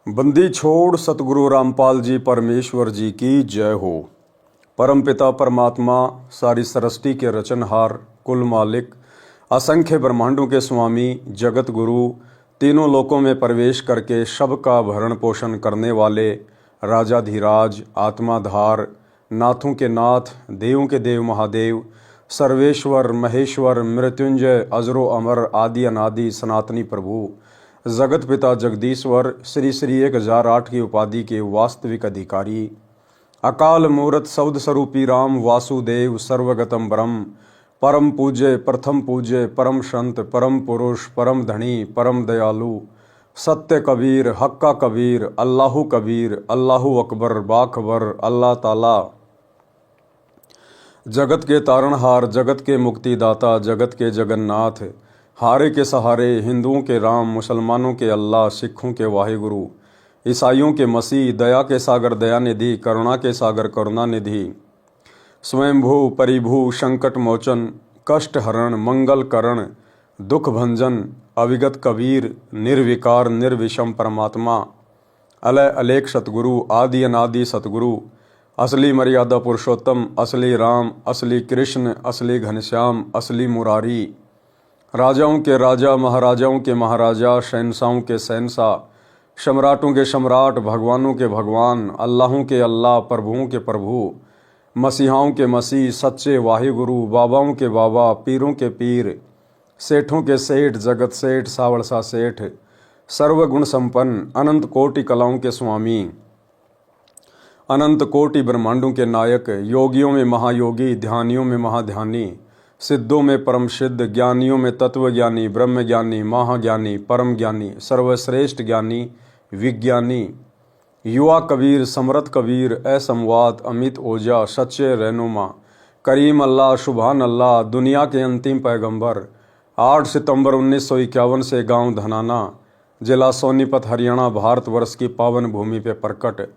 बंदी छोड़ सतगुरु रामपाल जी परमेश्वर जी की जय हो। परमपिता परमात्मा सारी सृष्टि के रचनहार, कुल मालिक, असंख्य ब्रह्मांडों के स्वामी, जगत गुरु, तीनों लोकों में प्रवेश करके सबका भरण पोषण करने वाले राजाधिराज, आत्माधार, नाथों के नाथ, देवों के देव महादेव, सर्वेश्वर, महेश्वर, मृत्युंजय, अजरो अमर, आदि अनादि, सनातनी प्रभु, जगत पिता जगदीश्वर, श्री श्री 1008 की उपाधि के वास्तविक अधिकारी, अकाल मूर्त सौद स्वरूपी राम वासुदेव, सर्वगतम ब्रह्म, परम पूज्य, प्रथम पूज्य, परम संत, परम पुरुष, परम धनी, परम दयालु, सत्य कबीर, हक्का कबीर, अल्लाहु कबीर, अल्लाहु अकबर, बाखबर, अल्लाह ताला, जगत के तारणहार, जगत के मुक्तिदाता, जगत के जगन्नाथ, हारे के सहारे, हिंदुओं के राम, मुसलमानों के अल्लाह, सिखों के वाहिगुरु, ईसाइयों के मसीह, दया के सागर दयानिधि, करुणा के सागर करुणानिधि, स्वयंभू परिभू, संकट मोचन, कष्ट हरण, मंगल करण, दुख भंजन, अविगत कबीर, निर्विकार निर्विषम परमात्मा, अलय अलेख सतगुरु, आदि अनादि सतगुरु, असली मर्यादा पुरुषोत्तम, असली राम, असली कृष्ण, असली घनश्याम, असली मुरारी, राजाओं के राजा, महाराजाओं के महाराजा, शहंशाहों के शहंशाह, सम्राटों के सम्राट, भगवानों के भगवान, अल्लाहों के अल्लाह, प्रभुओं के प्रभु, मसीहाओं के मसीह, सच्चे वाहिगुरु, बाबाओं के बाबा, पीरों के पीर, सेठों के सेठ, जगत सेठ, सावड़सा सेठ, सर्वगुण संपन्न, अनंत कोटि कलाओं के स्वामी, अनंत कोटि ब्रह्मांडों के नायक, योगियों में महायोगी, ध्यानियों में महाध्यानी, सिद्धों में परम सिद्ध, ज्ञानियों में तत्वज्ञानी, ब्रह्म ज्ञानी, महाज्ञानी, परम ज्ञानी, सर्वश्रेष्ठ ज्ञानी, विज्ञानी, युवा कबीर, समरथ कबीर, असमवात, अमित ओजा, सच्चे रहनुमा, करीम अल्लाह, सुभान अल्लाह, दुनिया के अंतिम पैगंबर, 8 सितंबर 1951 से गांव धनाना, जिला सोनीपत, हरियाणा, भारतवर्ष की पावन भूमि पे प्रकट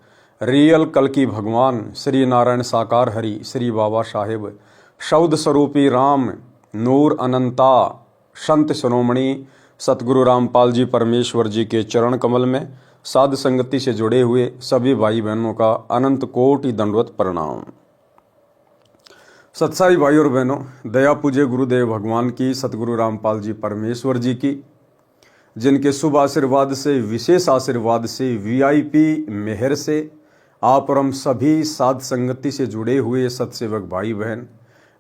रियल कल की भगवान श्री नारायण साकार हरि, श्री बाबा साहेब, शब्द स्वरूपी राम, नूर अनंता, संत शिरोमणि सतगुरु रामपाल जी परमेश्वर जी के चरण कमल में साध संगति से जुड़े हुए सभी भाई बहनों का अनंत कोटि दंडवत प्रणाम। सत्साई भाई और बहनों, दया पूज्य गुरुदेव भगवान की, सतगुरु रामपाल जी परमेश्वर जी की, जिनके शुभ आशीर्वाद से, विशेष आशीर्वाद से, वीआईपी मेहर से आप और हम सभी साध संगति से जुड़े हुए सत्सेवक भाई बहन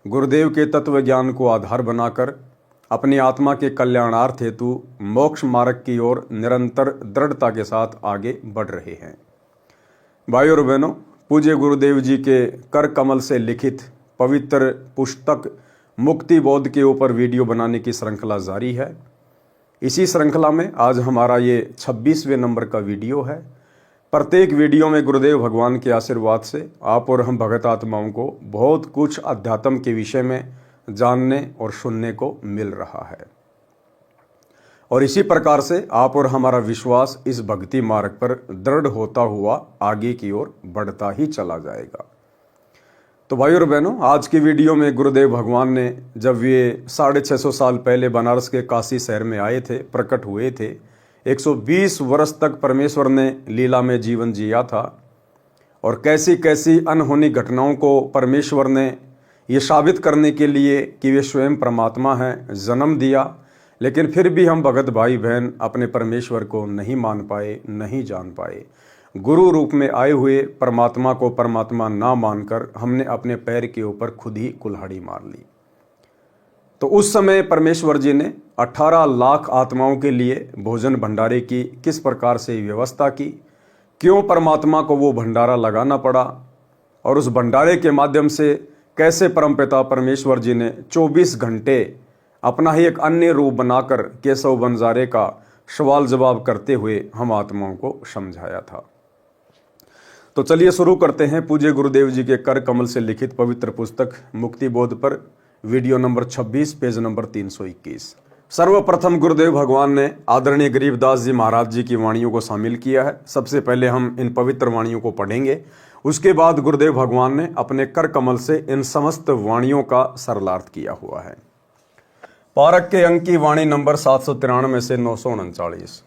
गुरुदेव के तत्व ज्ञान को आधार बनाकर अपनी आत्मा के कल्याणार्थ हेतु मोक्ष मार्ग की ओर निरंतर दृढ़ता के साथ आगे बढ़ रहे हैं। भाई और बहनों, पूज्य गुरुदेव जी के कर कमल से लिखित पवित्र पुस्तक मुक्ति बोध के ऊपर वीडियो बनाने की श्रृंखला जारी है। इसी श्रृंखला में आज हमारा ये 26वें नंबर का वीडियो है। प्रत्येक वीडियो में गुरुदेव भगवान के आशीर्वाद से आप और हम भगत आत्माओं को बहुत कुछ अध्यात्म के विषय में जानने और सुनने को मिल रहा है, और इसी प्रकार से आप और हमारा विश्वास इस भक्ति मार्ग पर दृढ़ होता हुआ आगे की ओर बढ़ता ही चला जाएगा। तो भाई और बहनों, आज की वीडियो में गुरुदेव भगवान ने जब ये 650 साल पहले बनारस के काशी शहर में आए थे, प्रकट हुए थे, 120 वर्ष तक परमेश्वर ने लीला में जीवन जिया था, और कैसी कैसी अनहोनी घटनाओं को परमेश्वर ने ये साबित करने के लिए कि वे स्वयं परमात्मा हैं जन्म दिया। लेकिन फिर भी हम भगत भाई बहन अपने परमेश्वर को नहीं मान पाए, नहीं जान पाए। गुरु रूप में आए हुए परमात्मा को परमात्मा ना मानकर हमने अपने पैर के ऊपर खुद ही कुल्हाड़ी मार ली। तो उस समय परमेश्वर जी ने 18 लाख आत्माओं के लिए भोजन भंडारे की किस प्रकार से व्यवस्था की, क्यों परमात्मा को वो भंडारा लगाना पड़ा, और उस भंडारे के माध्यम से कैसे परमपिता परमेश्वर जी ने 24 घंटे अपना ही एक अन्य रूप बनाकर केशव बंजारे का सवाल जवाब करते हुए हम आत्माओं को समझाया था। तो चलिए शुरू करते हैं पूज्य गुरुदेव जी के कर कमल से लिखित पवित्र पुस्तक मुक्ति बोध पर वीडियो नंबर 26, पेज नंबर 321। सर्वप्रथम गुरुदेव भगवान ने आदरणीय गरीबदास जी महाराज जी की वाणियों को शामिल किया है। सबसे पहले हम इन पवित्र वाणियों को पढ़ेंगे, उसके बाद गुरुदेव भगवान ने अपने कर कमल से इन समस्त वाणियों का सरलार्थ किया हुआ है। पारक के अंक की वाणी नंबर 793 से 939।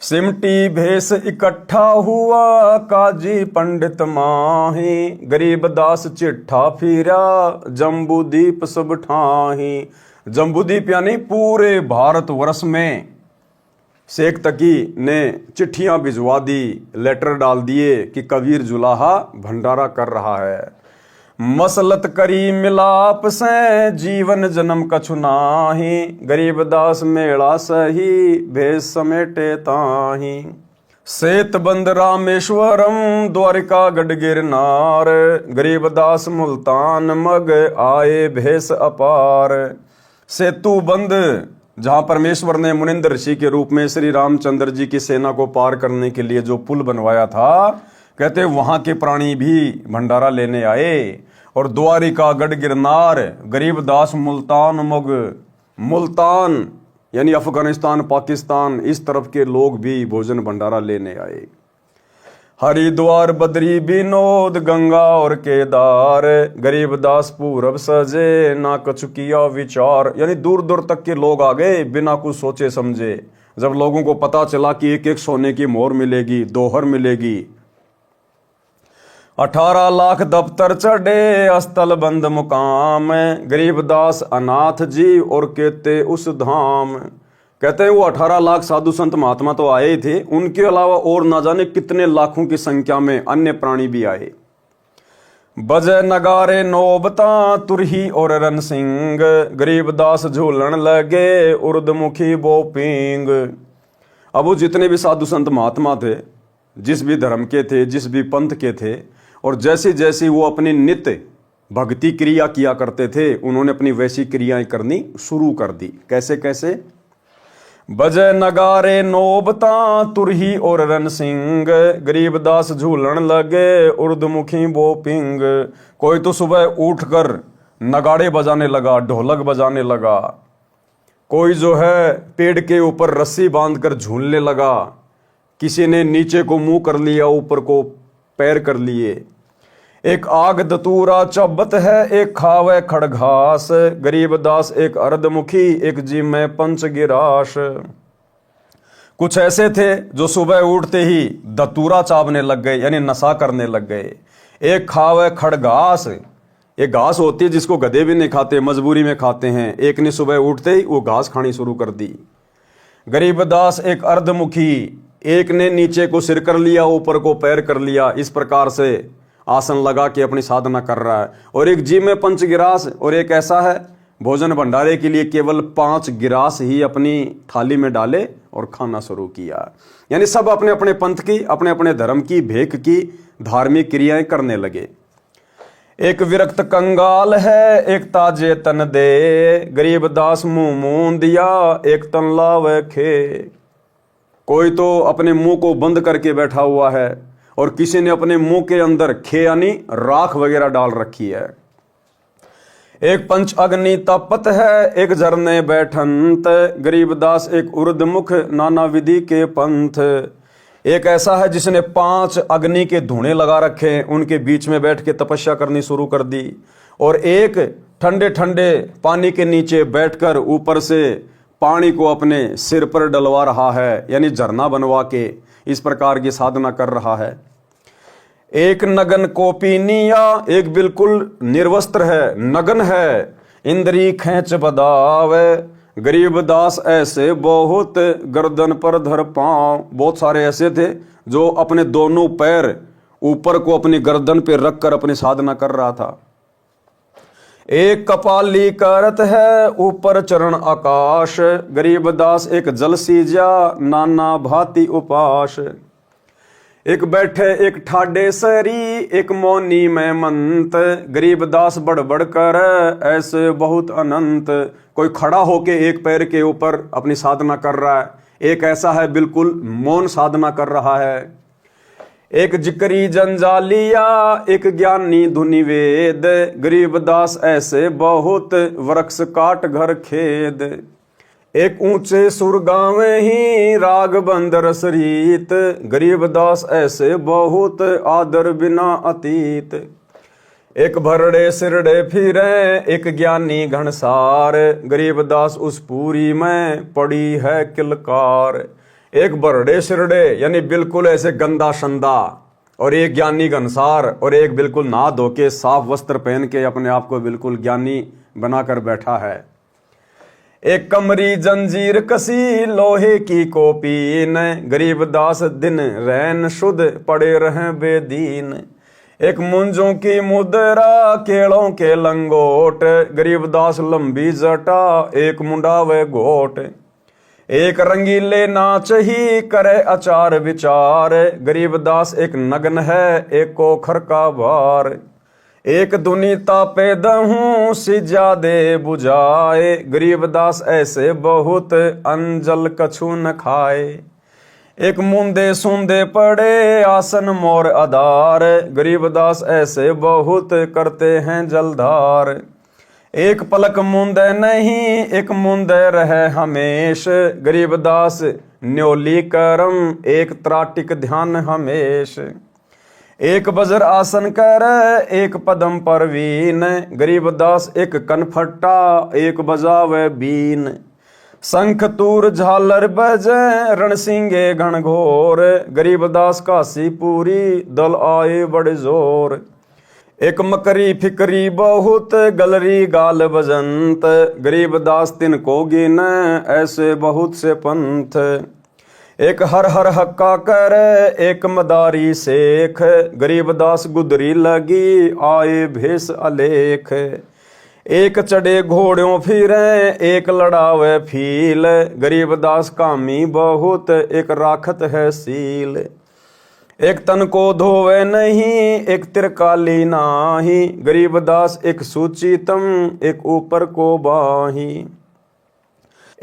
सिमटी भेष इकट्ठा हुआ काजी पंडित माही, गरीबदास चिट्ठा फिरा जम्बूदीप सब ठाही। जम्बूदीप यानी पूरे भारतवर्ष में शेख तकी ने चिट्ठियां भिजवा दी, लेटर डाल दिए कि कबीर जुलाहा भंडारा कर रहा है। मसलत करी मिलाप से जीवन जन्म कछु नाही, गरीबदास मेला सही भेष समेटे ताही। सेतबंद रामेश्वरम द्वारिका गढ़ गिरनार, गरीबदास मुल्तान मग आए भेष अपार। सेतु बंद जहां परमेश्वर ने मुनिंद्र ऋषि के रूप में श्री रामचंद्र जी की सेना को पार करने के लिए जो पुल बनवाया था, कहते वहां के प्राणी भी भंडारा लेने आए। और द्वारिका गढ़ गिरनार, गरीबदास मुल्तान मग, मुल्तान यानी अफगानिस्तान पाकिस्तान इस तरफ के लोग भी भोजन भंडारा लेने आए। हरिद्वार बद्री विनोद गंगा और केदार, गरीबदास पूरब सजे ना कछु किया विचार। यानी दूर दूर तक के लोग आ गए बिना कुछ सोचे समझे। जब लोगों को पता चला कि एक एक सोने की मोहर मिलेगी, दोहर मिलेगी। 18 लाख दफ्तर चढ़े अस्तल बंद मुकाम, गरीबदास अनाथ जी और कहते उस धाम। कहते हैं वो 18 लाख साधु संत महात्मा तो आए थे, उनके अलावा और ना जाने कितने लाखों की संख्या में अन्य प्राणी भी आए। बजे नगारे नौबता तुरही और रन सिंह, गरीबदास झूलन लगे उर्दमुखी बोपिंग। अब वो जितने भी साधु संत महात्मा थे, जिस भी धर्म के थे, जिस भी पंथ के थे, और जैसी जैसी वो अपनी नित्य भक्ति क्रिया किया करते थे, उन्होंने अपनी वैसी क्रियाएं करनी शुरू कर दी। कैसे कैसे? बजे नगारे नौबता तुरही और रन सिंह, गरीबदास झूलन लगे उर्दमुखी बोपिंग। कोई तो सुबह उठकर नगाड़े बजाने लगा, ढोलक बजाने लगा। कोई जो है पेड़ के ऊपर रस्सी बांधकर झूलने लगा। किसी ने नीचे को मुंह कर लिया, ऊपर को पैर कर लिए। एक आग दतूरा चब्बत है, एक खावे खड़घास, गरीबदास एक अर्धमुखी एक जी में पंच गिराश। कुछ ऐसे थे जो सुबह उठते ही दतूरा चावने लग गए, यानी नशा करने लग गए। एक खावे खड़घास, एक घास होती है जिसको गधे भी नहीं खाते, मजबूरी में खाते हैं। एक ने सुबह उठते ही वो घास खानी शुरू कर दी। गरीबदास एक अर्धमुखी, एक ने नीचे को सिर कर लिया, ऊपर को पैर कर लिया। इस प्रकार से आसन लगा के अपनी साधना कर रहा है। और एक जी में पंच गिरास, और एक ऐसा है भोजन भंडारे के लिए केवल 5 गिरास ही अपनी थाली में डाले और खाना शुरू किया। यानी सब अपने अपने पंथ की, अपने अपने धर्म की, भेक की धार्मिक क्रियाएं करने लगे। एक विरक्त कंगाल है, एक ताजे तन दे, गरीबदास मुंह मूंद दिया, एक तन लावे खे। कोई तो अपने मुंह को बंद करके बैठा हुआ है, और किसी ने अपने मुंह के अंदर खे यानी राख वगैरह डाल रखी है। एक पंच अग्नि तपत है, एक झरने बैठंत, गरीबदास एक उर्दमुख नाना विधि के पंथ। एक ऐसा है जिसने 5 अग्नि के धुएं लगा रखे, उनके बीच में बैठ के तपस्या करनी शुरू कर दी। और एक ठंडे ठंडे पानी के नीचे बैठकर ऊपर से पानी को अपने सिर पर डलवा रहा है, यानी झरना बनवा के इस प्रकार की साधना कर रहा है। एक नगन कोपिनिया, एक बिल्कुल निर्वस्त्र है, नगन है, इंद्री खेच बदावे, गरीबदास ऐसे बहुत गर्दन पर धर पांव। बहुत सारे ऐसे थे जो अपने दोनों पैर ऊपर को अपनी गर्दन पे रखकर अपनी साधना कर रहा था। एक कपाली करत है, ऊपर चरण आकाश, गरीबदास एक जल सीजा नाना भांति उपास। एक बैठे एक ठाडे सरी, एक मौनी में मंत, गरीबदास बड़बड़ कर ऐसे बहुत अनंत। कोई खड़ा होके एक पैर के ऊपर अपनी साधना कर रहा है, एक ऐसा है बिल्कुल मौन साधना कर रहा है। एक जिक्री जंजालिया, एक ज्ञानी धुनि वेद, गरीबदास ऐसे बहुत वृक्ष काट घर खेद। एक ऊंचे सुर गावे ही राग बंदर सरीत, गरीबदास ऐसे बहुत आदर बिना अतीत। एक भरड़े सिरड़े फिरे, एक ज्ञानी घनसार, गरीबदास उस पूरी में पड़ी है किलकार। एक बरड़े सिरड़े यानी बिल्कुल ऐसे गंदा शंदा, और एक ज्ञानी घनसार, और एक बिल्कुल नहा धो के साफ वस्त्र पहन के अपने आप को बिल्कुल ज्ञानी बनाकर बैठा है। एक कमरी जंजीर कसी लोहे की कोपीन, गरीबदास दिन रैन शुद्ध पड़े रहे बेदीन। एक मुंजों की मुद्रा केलों के लंगोट, गरीबदास लंबी जटा एक मुंडा व गोट। एक रंगीले नाच ही करे अचार विचार, गरीबदास एक नग्न है एक कोखर का भार। एक दुनीता पे दहूं सिजा दे बुझाए, गरीबदास ऐसे बहुत अंजल कछु न खाए। एक मुंदे सुंदे पड़े आसन मोर आधार, गरीबदास ऐसे बहुत करते हैं जलधार। एक पलक मुंदे नहीं एक मुंदे रहे हमेश, गरीबदास न्योली करम एक त्राटिक ध्यान हमेश। एक बजर आसन कर एक पदम परवीन, गरीबदास एक कनफट्टा एक बजावे बीन। शंख तूर झालर बजे रणसिंगे घनघोर, गरीबदास काशी पूरी दल आए बड़े जोर। एक मकरी फिकरी बहुत गलरी गाल बजंत, गरीबदास तिनको गिन ऐसे बहुत से पंथ। एक हर हर हक्का कर एक मदारी शेख, गरीबदास गुदरी लगी आए भेष अलेख। एक चढ़े घोड़ों फिरे एक लड़ावे फील, गरीबदास कामी बहुत एक राखत है सील। एक तन को धोवे नहीं एक तिरकाली नाही, गरीबदास एक सूचितम एक ऊपर को बाही।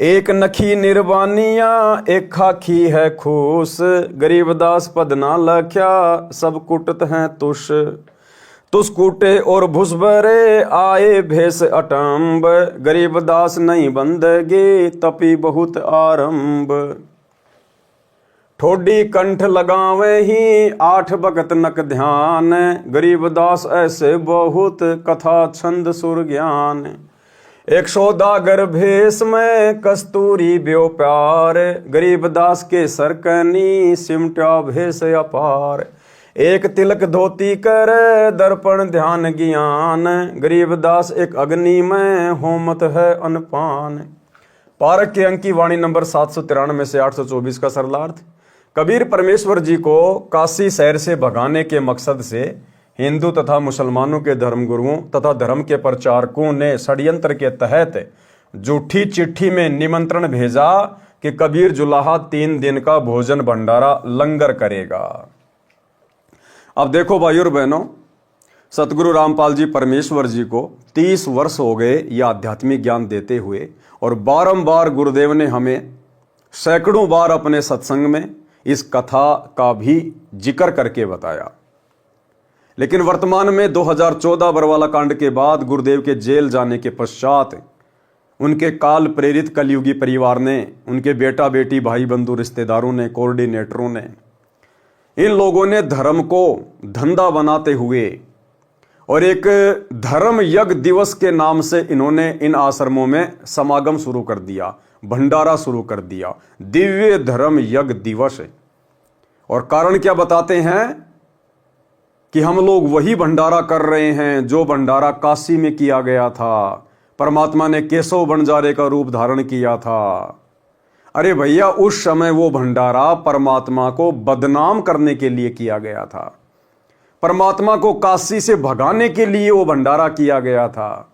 एक नखी निर्वानिया एक खाखी है खूस, गरीबदास पद ना लख्या सब कुटत हैं तुष। तुस कूटे और भुसबरे आए भेष अटम्ब, गरीबदास नहीं बंदगे तपी बहुत आरंभ। ठोडी कंठ लगावे ही आठ बगत नक ध्यान, गरीबदास ऐसे बहुत कथा छंद सुर ज्ञान। एक सौदागर भेष में कस्तूरी ब्यो प्यार, गरीबदास के सरकनी सिमटा भेष अपार। एक तिलक धोती कर दर्पण ध्यान ज्ञान, गरीबदास एक अग्नि में होमत है अनपान। पारक के अंक की वाणी नंबर 793 से 824 का सरलार्थ। कबीर परमेश्वर जी को काशी शहर से भगाने के मकसद से हिंदू तथा मुसलमानों के धर्मगुरुओं तथा धर्म के प्रचारकों ने षड्यंत्र के तहत झूठी चिट्ठी में निमंत्रण भेजा कि कबीर जुलाहा 3 दिन का भोजन भंडारा लंगर करेगा। अब देखो भाइयों और बहनों, सतगुरु रामपाल जी परमेश्वर जी को 30 वर्ष हो गए यह आध्यात्मिक ज्ञान देते हुए, और बारंबार गुरुदेव ने हमें सैकड़ों बार अपने सत्संग में इस कथा का भी जिक्र करके बताया। लेकिन वर्तमान में 2014 बरवाला कांड के बाद गुरुदेव के जेल जाने के पश्चात उनके काल प्रेरित कलयुगी परिवार ने, उनके बेटा बेटी भाई बंधु रिश्तेदारों ने, कोऑर्डिनेटरों ने, इन लोगों ने धर्म को धंधा बनाते हुए और एक धर्म यज्ञ दिवस के नाम से इन्होंने इन आश्रमों में समागम शुरू कर दिया, भंडारा शुरू कर दिया, दिव्य धर्म यज्ञ दिवस। और कारण क्या बताते हैं कि हम लोग वही भंडारा कर रहे हैं जो भंडारा काशी में किया गया था, परमात्मा ने केशव बंजारे का रूप धारण किया था। अरे भैया, उस समय वो भंडारा परमात्मा को बदनाम करने के लिए किया गया था, परमात्मा को काशी से भगाने के लिए वो भंडारा किया गया था।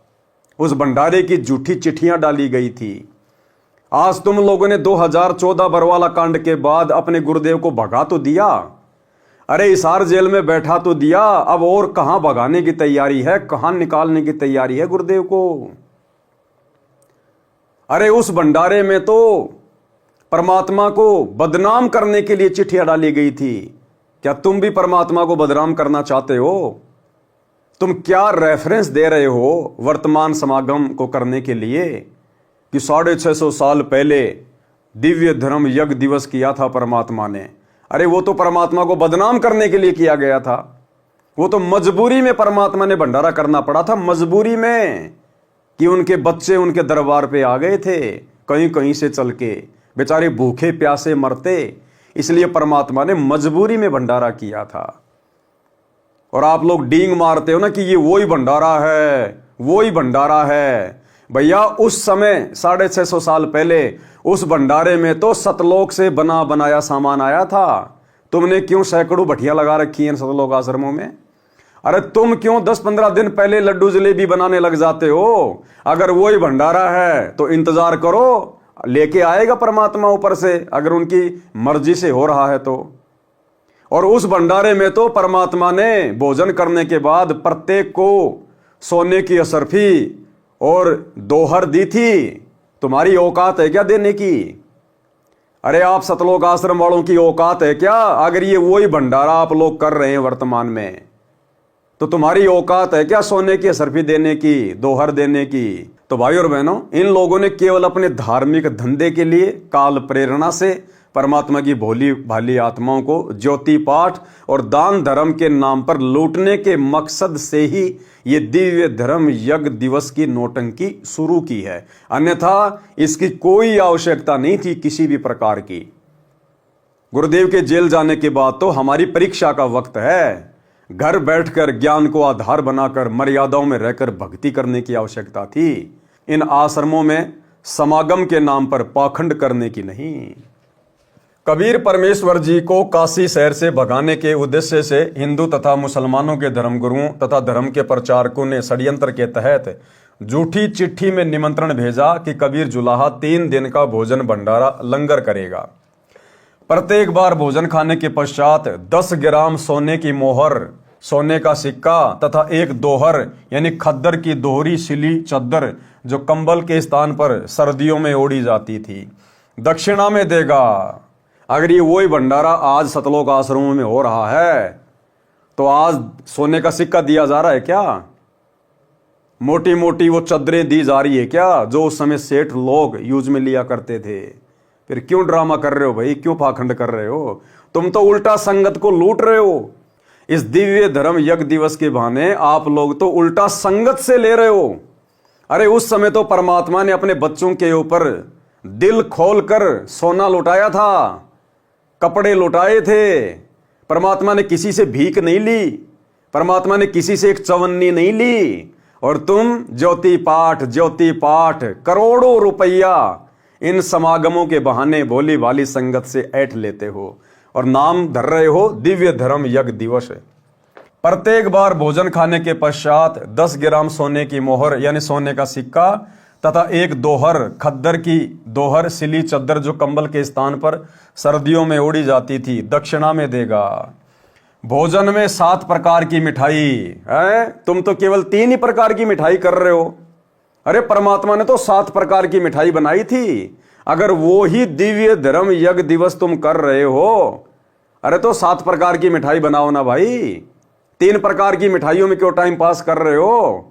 उस भंडारे की झूठी चिट्ठियां डाली गई थी। आज तुम लोगों ने 2014 बरवाला कांड के बाद अपने गुरुदेव को भगा तो दिया, अरे हिसार जेल में बैठा तो दिया, अब और कहां भगाने की तैयारी है, कहां निकालने की तैयारी है गुरुदेव को। अरे उस भंडारे में तो परमात्मा को बदनाम करने के लिए चिट्ठियां डाली गई थी। क्या तुम भी परमात्मा को बदनाम करना चाहते हो? तुम क्या रेफरेंस दे रहे हो वर्तमान समागम को करने के लिए कि 650 साल पहले दिव्य धर्म यज्ञ दिवस किया था परमात्मा ने? अरे वो तो परमात्मा को बदनाम करने के लिए किया गया था। वो तो मजबूरी में परमात्मा ने भंडारा करना पड़ा था, मजबूरी में, कि उनके बच्चे उनके दरबार पे आ गए थे कहीं कहीं से चल के। बेचारे भूखे प्यासे मरते, इसलिए परमात्मा ने मजबूरी में भंडारा किया था। और आप लोग डींग मारते हो ना कि ये वही भंडारा है, वही भंडारा है। भैया उस समय 650 साल पहले उस भंडारे में तो सतलोक से बना बनाया सामान आया था। तुमने क्यों सैकड़ों भट्टियां लगा रखी हैं सतलोक आश्रमों में? अरे तुम क्यों 10-15 दिन पहले लड्डू जलेबी बनाने लग जाते हो? अगर वही भंडारा है तो इंतजार करो, लेके आएगा परमात्मा ऊपर से, अगर उनकी मर्जी से हो रहा है तो। और उस भंडारे में तो परमात्मा ने भोजन करने के बाद प्रत्येक को सोने की असरफी और दोहर दी थी। तुम्हारी औकात है क्या देने की? अरे आप सतलोक आश्रम वालों की औकात है क्या? अगर ये वही भंडारा आप लोग कर रहे हैं वर्तमान में, तो तुम्हारी औकात है क्या सोने की असरफी देने की, दोहर देने की? तो भाई और बहनों, इन लोगों ने केवल अपने धार्मिक धंधे के लिए काल प्रेरणा से परमात्मा की भोली भाली आत्माओं को ज्योति पाठ और दान धर्म के नाम पर लूटने के मकसद से ही ये दिव्य धर्म यज्ञ दिवस की नौटंकी शुरू की है। अन्यथा इसकी कोई आवश्यकता नहीं थी किसी भी प्रकार की। गुरुदेव के जेल जाने के बाद तो हमारी परीक्षा का वक्त है। घर बैठकर ज्ञान को आधार बनाकर मर्यादाओं में रहकर भक्ति करने की आवश्यकता थी। इन आश्रमों में समागम के नाम पर पाखंड करने की नहीं। कबीर परमेश्वर जी को काशी शहर से भगाने के उद्देश्य से हिंदू तथा मुसलमानों के धर्मगुरुओं तथा धर्म के प्रचारकों ने षड्यंत्र के तहत झूठी चिट्ठी में निमंत्रण भेजा कि कबीर जुलाहा 3 दिन का भोजन भंडारा लंगर करेगा। प्रत्येक बार भोजन खाने के पश्चात 10 ग्राम सोने की मोहर, सोने का सिक्का तथा एक दोहर यानी खद्दर की दोहरी सिली चद्दर जो कंबल के स्थान पर सर्दियों में ओढ़ी जाती थी, दक्षिणा में देगा। अगर ये वही भंडारा आज सतलोक आश्रमों में हो रहा है तो आज सोने का सिक्का दिया जा रहा है क्या? मोटी मोटी वो चद्दरें दी जा रही है क्या जो उस समय सेठ लोग यूज में लिया करते थे? फिर क्यों ड्रामा कर रहे हो भाई? क्यों पाखंड कर रहे हो? तुम तो उल्टा संगत को लूट रहे हो। इस दिव्य धर्म यज्ञ दिवस के बहाने आप लोग तो उल्टा संगत से ले रहे हो। अरे उस समय तो परमात्मा ने अपने बच्चों के ऊपर दिल खोलकर सोना लुटाया था, कपड़े लुटाए थे। परमात्मा ने किसी से भीख नहीं ली, परमात्मा ने किसी से एक चवन्नी नहीं ली। और तुम ज्योति पाठ करोड़ों रुपया इन समागमों के बहाने भोली भाली संगत से ऐंठ लेते हो और नाम धर रहे हो दिव्य धर्म यज्ञ दिवस। प्रत्येक बार भोजन खाने के पश्चात 10 ग्राम सोने की मोहर यानी सोने का सिक्का तथा एक दोहर, खद्दर की दोहर सिली चद्दर जो कंबल के स्थान पर सर्दियों में ओढ़ी जाती थी, दक्षिणा में देगा। भोजन में 7 प्रकार की मिठाई है, तुम तो केवल 3 ही प्रकार की मिठाई कर रहे हो। अरे परमात्मा ने तो 7 प्रकार की मिठाई बनाई थी। अगर वो ही दिव्य धर्म यज्ञ दिवस तुम कर रहे हो, अरे तो 7 प्रकार की मिठाई बनाओ ना भाई। 3 प्रकार की मिठाइयों में क्यों टाइम पास कर रहे हो?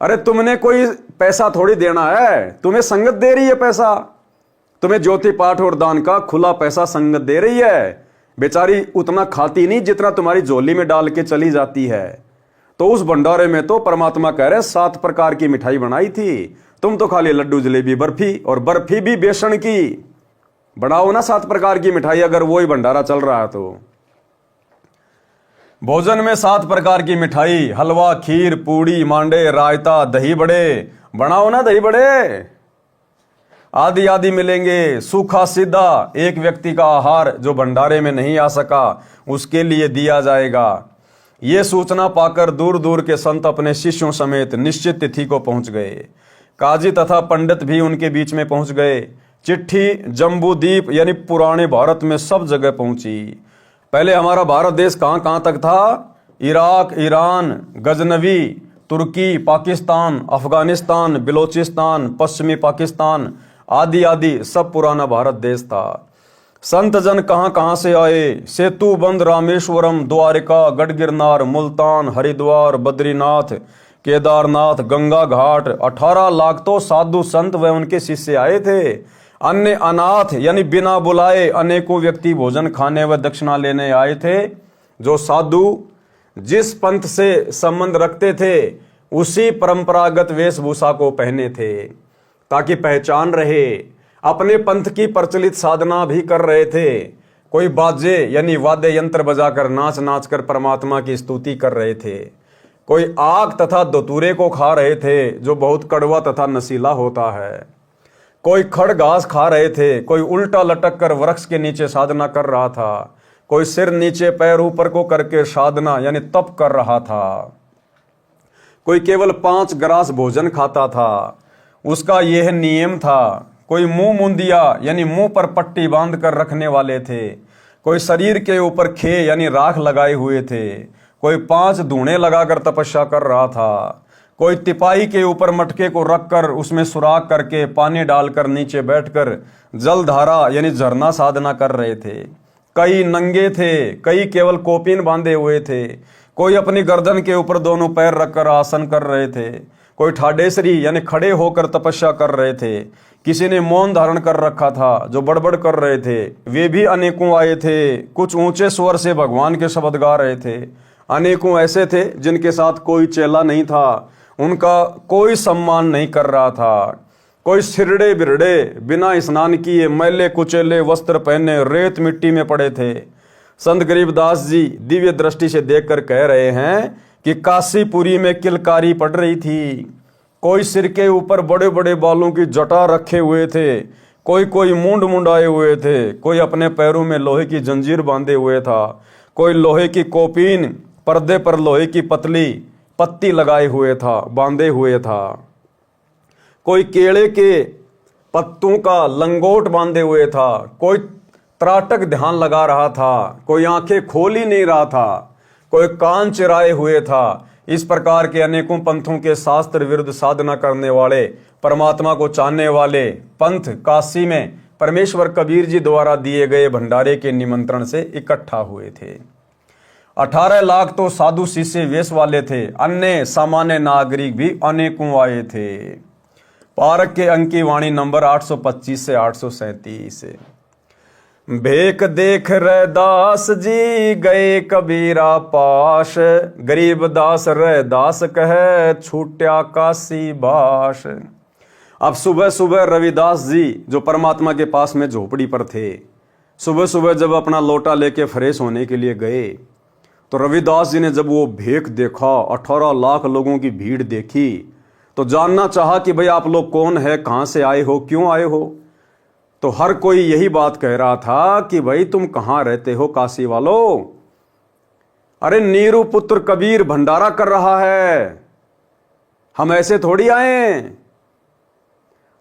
अरे तुमने कोई पैसा थोड़ी देना है, तुम्हें संगत दे रही है पैसा। तुम्हें ज्योति पाठ और दान का खुला पैसा संगत दे रही है। बेचारी उतना खाती नहीं जितना तुम्हारी झोली में डाल के चली जाती है। तो उस भंडारे में तो परमात्मा कह रहे 7 प्रकार की मिठाई बनाई थी, तुम तो खाली लड्डू जलेबी बर्फी, और बर्फी भी बेसन की। बनाओ ना 7 प्रकार की मिठाई अगर वही भंडारा चल रहा है तो। भोजन में 7 प्रकार की मिठाई, हलवा, खीर, पूड़ी, मांडे, रायता, दही बड़े, बनाओ ना दही बड़े। आदि आदि मिलेंगे। सूखा सीधा एक व्यक्ति का आहार जो भंडारे में नहीं आ सका उसके लिए दिया जाएगा। ये सूचना पाकर दूर दूर के संत अपने शिष्यों समेत निश्चित तिथि को पहुंच गए। काजी तथा पंडित भी उनके बीच में पहुंच गए। चिट्ठी जम्बूद्वीप यानी पुराने भारत में सब जगह पहुंची। पहले हमारा भारत देश कहां कहां तक था? इराक, ईरान, गजनवी, तुर्की, पाकिस्तान, अफगानिस्तान, बिलोचिस्तान, पश्चिमी पाकिस्तान आदि आदि सब पुराना भारत देश था। संत जन कहां कहां से आए। सेतु बंद, रामेश्वरम, द्वारिका, गढ़गिरनार, मुल्तान, हरिद्वार, बद्रीनाथ, केदारनाथ, गंगा घाट 18 लाख तो साधु संत व उनके शिष्य आए थे। अन्य अनाथ यानी बिना बुलाए अनेकों व्यक्ति भोजन खाने व दक्षिणा लेने आए थे। जो साधु जिस पंथ से संबंध रखते थे उसी परंपरागत वेशभूषा को पहने थे ताकि पहचान रहे। अपने पंथ की प्रचलित साधना भी कर रहे थे। कोई बाजे यानी वाद्य यंत्र बजाकर नाच नाच कर परमात्मा की स्तुति कर रहे थे। कोई आग तथा धतूरे को खा रहे थे जो बहुत कड़वा तथा नशीला होता है। कोई खड़ घास खा रहे थे। कोई उल्टा लटक कर वृक्ष के नीचे साधना कर रहा था। कोई सिर नीचे पैर ऊपर को करके साधना यानी तप कर रहा था। कोई केवल 5 ग्रास भोजन खाता था, उसका यह नियम था। कोई मुंह मुंदिया यानी मुंह पर पट्टी बांध कर रखने वाले थे। कोई शरीर के ऊपर खे यानी राख लगाए हुए थे। कोई 5 धूणे लगाकर तपस्या कर रहा था। कोई तिपाही के ऊपर मटके को रखकर उसमें सुराख करके पानी डालकर नीचे बैठकर जलधारा यानी झरना साधना कर रहे थे। कई नंगे थे, कई केवल कोपीन बांधे हुए थे। कोई अपनी गर्दन के ऊपर दोनों पैर रखकर आसन कर रहे थे। कोई ठाडेसरी यानी खड़े होकर तपस्या कर रहे थे। किसी ने मौन धारण कर रखा था। जो बड़बड़ कर रहे थे वे भी अनेकों आए थे। कुछ ऊंचे स्वर से भगवान के शब्द गा रहे थे। अनेकों ऐसे थे जिनके साथ कोई चेला नहीं था, उनका कोई सम्मान नहीं कर रहा था। कोई सिरड़े बिरड़े बिना स्नान किए मैले कुचेले वस्त्र पहने रेत मिट्टी में पड़े थे। संत गरीबदास जी दिव्य दृष्टि से देखकर कह रहे हैं कि काशीपुरी में किलकारी पड़ रही थी। कोई सिर के ऊपर बड़े बड़े बालों की जटा रखे हुए थे। कोई मूंड मुंडाए हुए थे। कोई अपने पैरों में लोहे की जंजीर बांधे हुए था। कोई लोहे की कोपीन, पर्दे पर लोहे की पतली पत्ती लगाए हुए था, बांधे हुए था। कोई केले के पत्तों का लंगोट बांधे हुए था। कोई त्राटक ध्यान लगा रहा था। कोई आंखें खोल ही नहीं रहा था। कोई कान चिराए हुए था। इस प्रकार के अनेकों पंथों के शास्त्र विरुद्ध साधना करने वाले, परमात्मा को चाहने वाले पंथ काशी में परमेश्वर कबीर जी द्वारा दिए गए भंडारे के निमंत्रण से इकट्ठा हुए थे। 18 लाख तो साधु शिष्य वेश वाले थे। अन्य सामान्य नागरिक भी अनेकों आए थे। पारक के अंक की वाणी नंबर 825 से 837। भेख देख रैदास जी गए कबीरा पास, गरीब दास रैदास कहे छूट्या काशी बास। अब सुबह सुबह रविदास जी जो परमात्मा के पास में झोपड़ी पर थे, सुबह सुबह जब अपना लोटा लेके फ्रेश होने के लिए गए तो रविदास जी ने जब वो भेख देखा, 18 लाख लोगों की भीड़ देखी, तो जानना चाहा कि भाई आप लोग कौन है, कहां से आए हो, क्यों आए हो। तो हर कोई यही बात कह रहा था कि भाई तुम कहां रहते हो काशी वालों। अरे नीरू पुत्र कबीर भंडारा कर रहा है, हम ऐसे थोड़ी आए।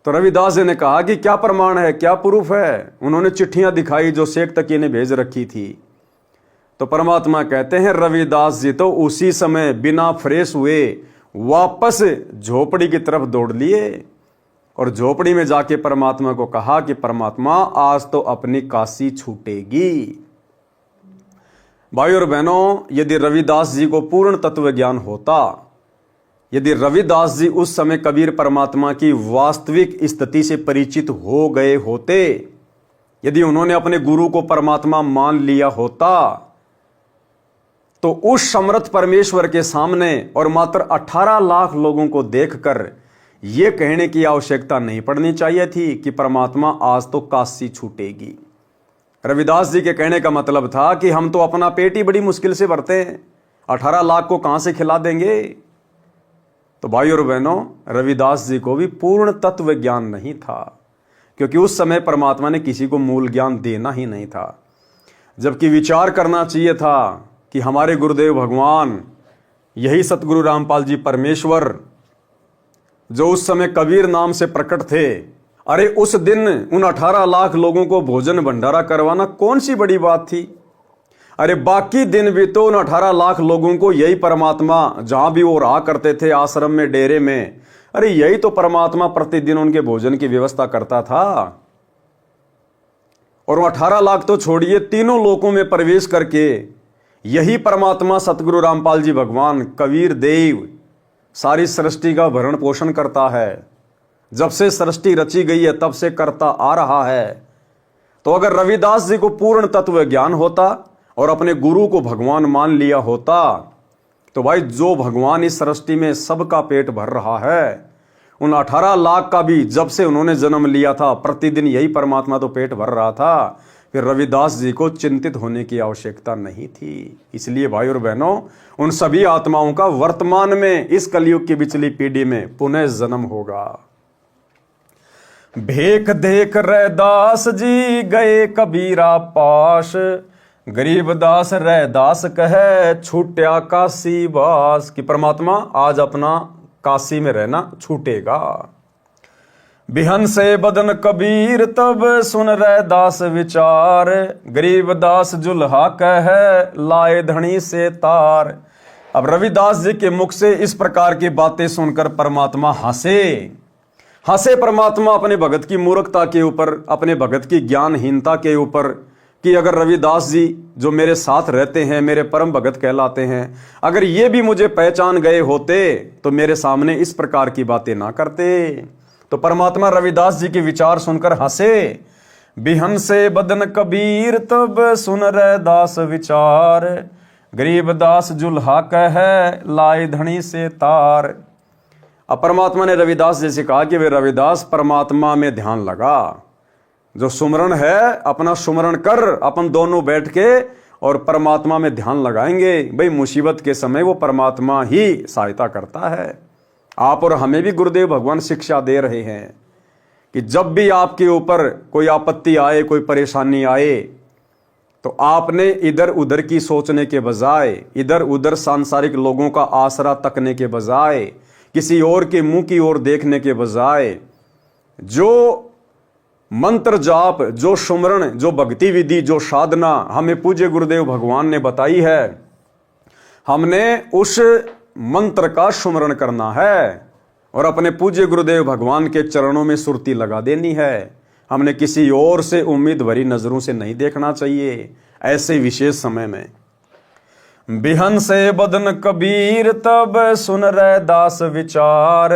तो रविदास जी ने कहा कि क्या प्रमाण है, क्या प्रूफ है। उन्होंने चिट्ठियां दिखाई जो शेख तकी ने भेज रखी थी। तो परमात्मा कहते हैं रविदास जी तो उसी समय बिना फ्रेश हुए वापस झोपड़ी की तरफ दौड़ लिए और झोपड़ी में जाके परमात्मा को कहा कि परमात्मा आज तो अपनी काशी छूटेगी। भाई और बहनों, यदि रविदास जी को पूर्ण तत्व ज्ञान होता, यदि रविदास जी उस समय कबीर परमात्मा की वास्तविक स्थिति से परिचित हो गए होते, यदि उन्होंने अपने गुरु को परमात्मा मान लिया होता, तो उस समर्थ परमेश्वर के सामने और मात्र 18 लाख लोगों को देखकर यह कहने की आवश्यकता नहीं पड़नी चाहिए थी कि परमात्मा आज तो काशी छूटेगी। रविदास जी के कहने का मतलब था कि हम तो अपना पेट ही बड़ी मुश्किल से भरते हैं, 18 लाख को कहां से खिला देंगे। तो भाई और बहनों, रविदास जी को भी पूर्ण तत्व ज्ञान नहीं था, क्योंकि उस समय परमात्मा ने किसी को मूल ज्ञान देना ही नहीं था। जबकि विचार करना चाहिए था कि हमारे गुरुदेव भगवान, यही सतगुरु रामपाल जी परमेश्वर जो उस समय कबीर नाम से प्रकट थे, अरे उस दिन उन 18 लाख लोगों को भोजन भंडारा करवाना कौन सी बड़ी बात थी। अरे बाकी दिन भी तो उन 18 लाख लोगों को यही परमात्मा, जहां भी वो रहा करते थे आश्रम में, डेरे में, अरे यही तो परमात्मा प्रतिदिन उनके भोजन की व्यवस्था करता था। और 18 लाख तो छोड़िए, तीनों लोकों में प्रवेश करके यही परमात्मा सतगुरु रामपाल जी भगवान कबीर देव सारी सृष्टि का भरण पोषण करता है। जब से सृष्टि रची गई है तब से करता आ रहा है। तो अगर रविदास जी को पूर्ण तत्व ज्ञान होता और अपने गुरु को भगवान मान लिया होता, तो भाई जो भगवान इस सृष्टि में सबका पेट भर रहा है, उन 18 लाख का भी जब से उन्होंने जन्म लिया था प्रतिदिन यही परमात्मा तो पेट भर रहा था, फिर रविदास जी को चिंतित होने की आवश्यकता नहीं थी। इसलिए भाई और बहनों, उन सभी आत्माओं का वर्तमान में इस कलयुग की पिछली पीढ़ी में पुनः जन्म होगा। भेख देख रैदास जी गए कबीरा पास, गरीबदास रैदास कहे छूट्या काशी वास। कि परमात्मा आज अपना काशी में रहना छूटेगा। बिहन से बदन कबीर तब सुन रैदास विचार, गरीबदास जुल्हा कहे लाए धनी से तार। अब रविदास जी के मुख से इस प्रकार की बातें सुनकर परमात्मा हंसे परमात्मा अपने भगत की मूर्खता के ऊपर, अपने भगत की ज्ञानहीनता के ऊपर, कि अगर रविदास जी जो मेरे साथ रहते हैं, मेरे परम भगत कहलाते हैं, अगर ये भी मुझे पहचान गए होते तो मेरे सामने इस प्रकार की बातें ना करते। तो परमात्मा रविदास जी के विचार सुनकर हंसे। बिहन से बदन कबीर तब सुन रैदास विचार, गरीबदास जुल्हा कहे लाए धनी से तार। अब परमात्मा ने रविदास जी से कहा कि वे रविदास परमात्मा में ध्यान लगा, जो सुमरण है अपना सुमरण कर, अपन दोनों बैठ के और परमात्मा में ध्यान लगाएंगे। भाई मुसीबत के समय वो परमात्मा ही सहायता करता है। आप और हमें भी गुरुदेव भगवान शिक्षा दे रहे हैं कि जब भी आपके ऊपर कोई आपत्ति आए, कोई परेशानी आए, तो आपने इधर उधर की सोचने के बजाय, इधर उधर सांसारिक लोगों का आसरा तकने के बजाय, किसी और के मुंह की ओर देखने के बजाय, जो मंत्र जाप, जो सुमरण, जो भक्ति विधि, जो साधना हमें पूज्य गुरुदेव भगवान ने बताई है, हमने उस मंत्र का सुमरण करना है और अपने पूज्य गुरुदेव भगवान के चरणों में सुरती लगा देनी है। हमने किसी और से उम्मीद भरी नजरों से नहीं देखना चाहिए ऐसे विशेष समय में। बिहन से बदन कबीर तब सुन रैदास विचार,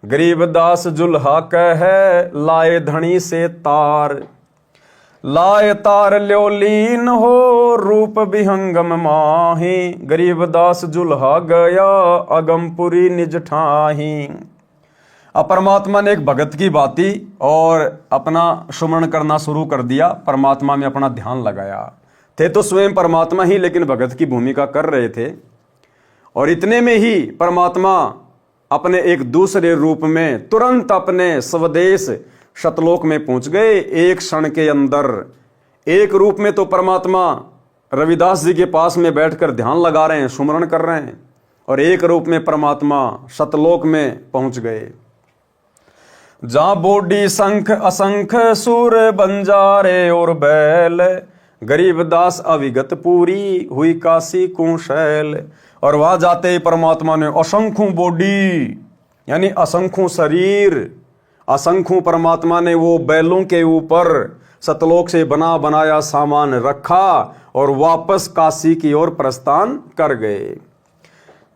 गरीबदास जुल्हा कहे लाए धनी से तार। लाए तार ल्योलीन हो रूप विहंगम माही, गरीबदास जुल्हा गया अगमपुरी निज ठाही। अब परमात्मा ने एक भगत की बाती और अपना सुमरण करना शुरू कर दिया, परमात्मा में अपना ध्यान लगाया। थे तो स्वयं परमात्मा ही, लेकिन भगत की भूमिका कर रहे थे। और इतने में ही परमात्मा अपने एक दूसरे रूप में तुरंत अपने स्वदेश शतलोक में पहुंच गए। एक क्षण के अंदर एक रूप में तो परमात्मा रविदास जी के पास में बैठकर ध्यान लगा रहे हैं, सुमरण कर रहे हैं, और एक रूप में परमात्मा शतलोक में पहुंच गए। जहां बोडी संख असंख सूर बंजारे और बैल, गरीबदास अविगत पूरी हुई काशी कुशैल। और वहां जाते ही परमात्मा ने असंख्यों बॉडी यानी असंख्यों शरीर, असंख्यों परमात्मा ने वो बैलों के ऊपर सतलोक से बना बनाया सामान रखा और वापस काशी की ओर प्रस्थान कर गए।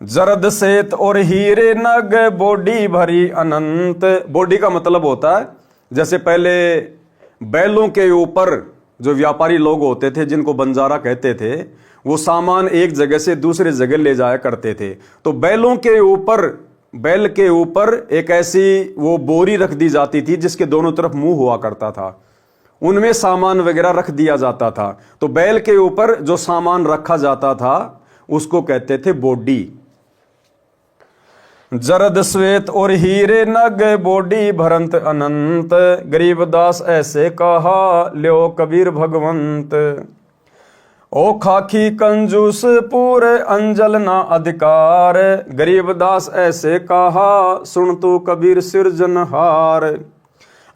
जरद सेत और हीरे नग बॉडी भरी अनंत। बॉडी का मतलब होता है जैसे पहले बैलों के ऊपर जो व्यापारी लोग होते थे, जिनको बंजारा कहते थे, वो सामान एक जगह से दूसरे जगह ले जाया करते थे। तो बैलों के ऊपर, बैल के ऊपर एक ऐसी वो बोरी रख दी जाती थी जिसके दोनों तरफ मुंह हुआ करता था, उनमें सामान वगैरह रख दिया जाता था। तो बैल के ऊपर जो सामान रखा जाता था उसको कहते थे बॉडी। जरद श्वेत और हीरे नग बॉडी भरंत अनंत, गरीबदास ऐसे कहा ल्यो कबीर भगवंत। ओ खाकी कंजूस पूरे अंजल ना अधिकार, गरीबदास ऐसे कहा सुन तू कबीर सिरजनहार।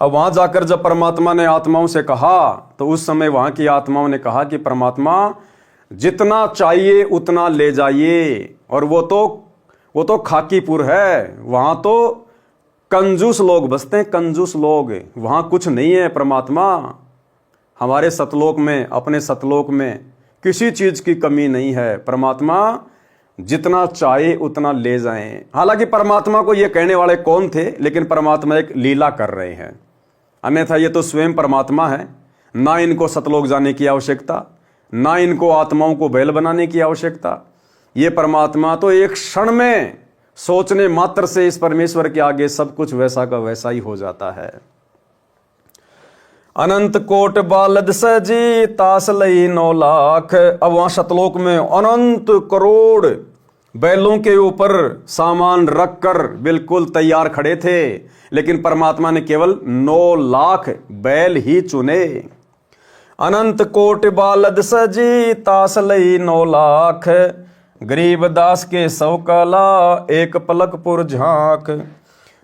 अब वहां जाकर जब परमात्मा ने आत्माओं से कहा तो उस समय वहां की आत्माओं ने कहा कि परमात्मा जितना चाहिए उतना ले जाइए। और वो तो खाकीपुर है, वहां तो कंजूस लोग बसते हैं, कंजूस लोग, वहां कुछ नहीं है परमात्मा। हमारे सतलोक में, अपने सतलोक में किसी चीज की कमी नहीं है परमात्मा, जितना चाहे उतना ले जाएं। हालांकि परमात्मा को ये कहने वाले कौन थे, लेकिन परमात्मा एक लीला कर रहे हैं, अन्यथा ये तो स्वयं परमात्मा है। ना इनको सतलोक जाने की आवश्यकता, ना इनको आत्माओं को बैल बनाने की आवश्यकता। ये परमात्मा तो एक क्षण में सोचने मात्र से इस परमेश्वर के आगे सब कुछ वैसा का वैसा ही हो जाता है। अनंत कोट बालद सजी तास लई 9 लाख। अब वहां सतलोक में अनंत करोड़ बैलों के ऊपर सामान रखकर बिल्कुल तैयार खड़े थे, लेकिन परमात्मा ने केवल 9 लाख बैल ही चुने। अनंत कोट बालद सजी तास लई 9 लाख। गरीब दास के 100 कला एक पलकपुर झांक।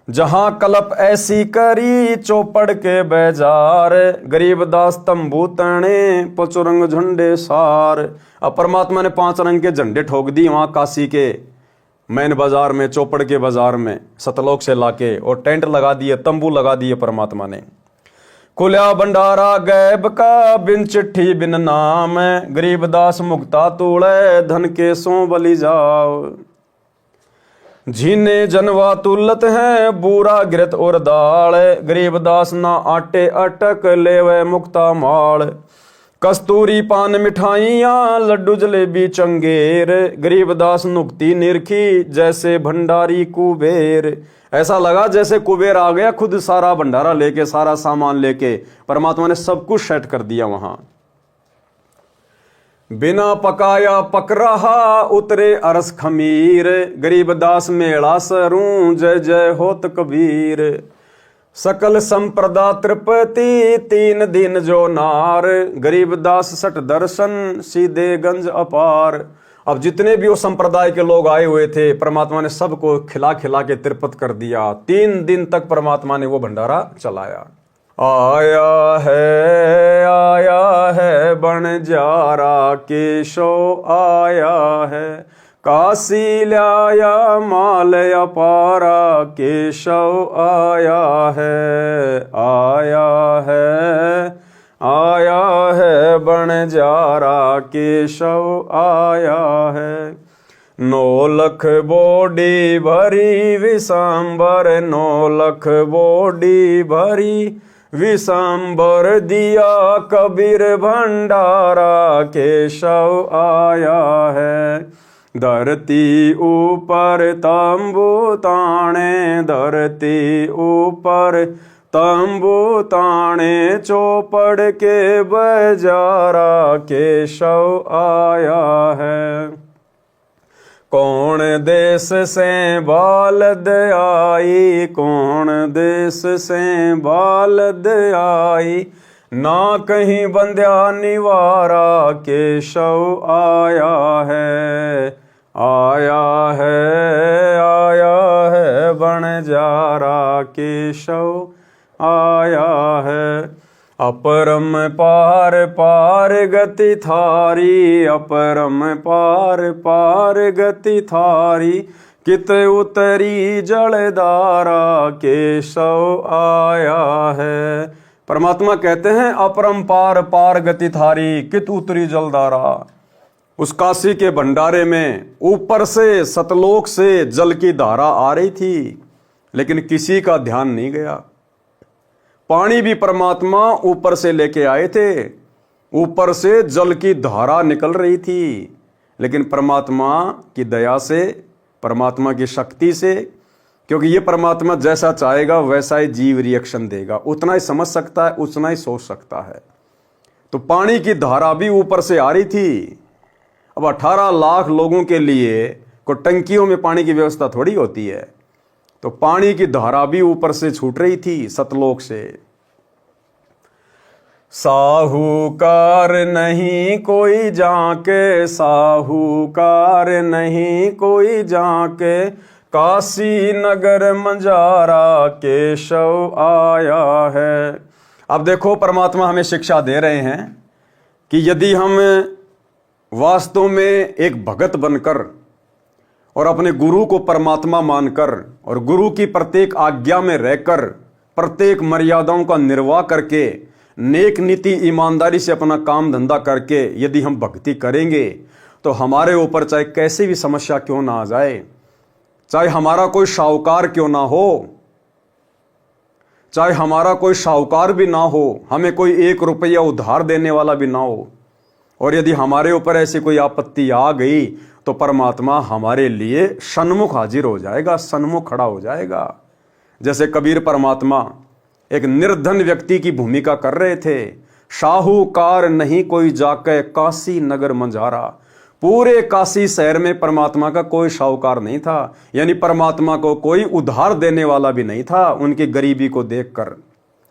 जहां कलप ऐसी करी चौपड़ के बेजार। गरीब दास तंबू तने पचुरंग झंडे सार। अब परमात्मा ने 5 रंग के झंडे ठोक दिए वहां काशी के मैन बाजार में, चौपड़ के बाजार में सतलोक से लाके, और टेंट लगा दिए, तंबू लगा दिए परमात्मा ने। खुल्या भंडारा गैब का बिन चिट्ठी बिन नाम। गरीब दास मुक्ता तूड़े धन के सो बलि जाओ। झीने जनवा तुलत है बूरा गिरत और दाल। गरीब दास ना आटे अटक लेवे मुक्ता माल। कस्तूरी पान मिठाइयाँ लड्डू जलेबी चंगेर। गरीब दास नुक्ति निरखी जैसे भंडारी कुबेर। ऐसा लगा जैसे कुबेर आ गया खुद सारा भंडारा लेके, सारा सामान लेके। परमात्मा ने सब कुछ सेट कर दिया वहां। बिना पकाया पक रहा उतरे अरस खमीर। गरीब दास मेला सरूं जय जय होत कबीर। सकल संप्रदा तृपति 3 दिन जो नार। गरीब दास सट दर्शन सीधे गंज अपार। अब जितने भी वो संप्रदाय के लोग आए हुए थे, परमात्मा ने सबको खिला खिला के तृप्त कर दिया। 3 दिन तक परमात्मा ने वो भंडारा चलाया। आया है बणजारा केशव आया है। काशी लाया माल अपारा केशव आया है बणजारा केशव आया है। 9 लख बोडी भरी विशांबर। 9 लख बोडी भरी विशांबर दिया कबीर भंडारा केशव आया है। धरती ऊपर तंबू ताने। धरती ऊपर तंबू ताने चौपड़ के बजारा केशव आया है। कौन देश से बालद आई। कौन देश से बालद आई। ना कहीं बंध्या निवारा केशव आया है। बणजारा केशव आया है। अपरम पार पार गति थारी। अपरम पार पार गति थारी। कित उतरी जलधारा केशव आया है। परमात्मा कहते हैं अपरंपार पार गति थारी कित उतरी जलधारा। उस काशी के भंडारे में ऊपर से सतलोक से जल की धारा आ रही थी, लेकिन किसी का ध्यान नहीं गया। पानी भी परमात्मा ऊपर से लेके आए थे, ऊपर से जल की धारा निकल रही थी, लेकिन परमात्मा की दया से, परमात्मा की शक्ति से, क्योंकि ये परमात्मा जैसा चाहेगा वैसा ही जीव रिएक्शन देगा, उतना ही समझ सकता है, उतना ही सोच सकता है। तो पानी की धारा भी ऊपर से आ रही थी। अब 18 लाख लोगों के लिए को टंकियों में पानी की व्यवस्था थोड़ी होती है, तो पानी की धारा भी ऊपर से छूट रही थी सतलोक से। साहूकार नहीं कोई जाके, साहूकार नहीं कोई जाके, काशी नगर मंजारा केशव आया है। अब देखो परमात्मा हमें शिक्षा दे रहे हैं कि यदि हम वास्तव में एक भगत बनकर और अपने गुरु को परमात्मा मानकर और गुरु की प्रत्येक आज्ञा में रहकर प्रत्येक मर्यादाओं का निर्वाह करके नेक नीति ईमानदारी से अपना काम धंधा करके यदि हम भक्ति करेंगे, तो हमारे ऊपर चाहे कैसी भी समस्या क्यों ना आ जाए, चाहे हमारा कोई साहूकार क्यों ना हो, चाहे हमारा कोई साहूकार भी ना हो, हमें कोई 1 रुपया उधार देने वाला भी ना हो, और यदि हमारे ऊपर ऐसी कोई आपत्ति आ गई तो परमात्मा हमारे लिए सन्मुख हाजिर हो जाएगा, सन्मुख खड़ा हो जाएगा। जैसे कबीर परमात्मा एक निर्धन व्यक्ति की भूमिका कर रहे थे। साहूकार नहीं कोई जाके काशी नगर मंझारा। पूरे काशी शहर में परमात्मा का कोई साहूकार नहीं था, यानी परमात्मा को कोई उधार देने वाला भी नहीं था उनकी गरीबी को देखकर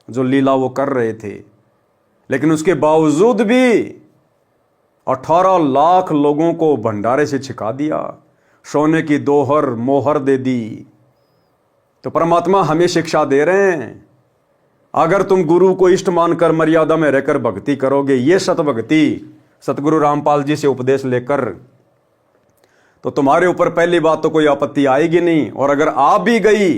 जो लीला वो कर रहे थे। लेकिन उसके बावजूद भी 18 लाख लोगों को भंडारे से छिका दिया, सोने की दोहर मोहर दे दी। तो परमात्मा हमें शिक्षा दे रहे हैं, अगर तुम गुरु को इष्ट मानकर मर्यादा में रहकर भक्ति करोगे, ये सत भक्ति सतगुरु रामपाल जी से उपदेश लेकर, तो तुम्हारे ऊपर पहली बात तो कोई आपत्ति आएगी नहीं। और अगर आ भी गई,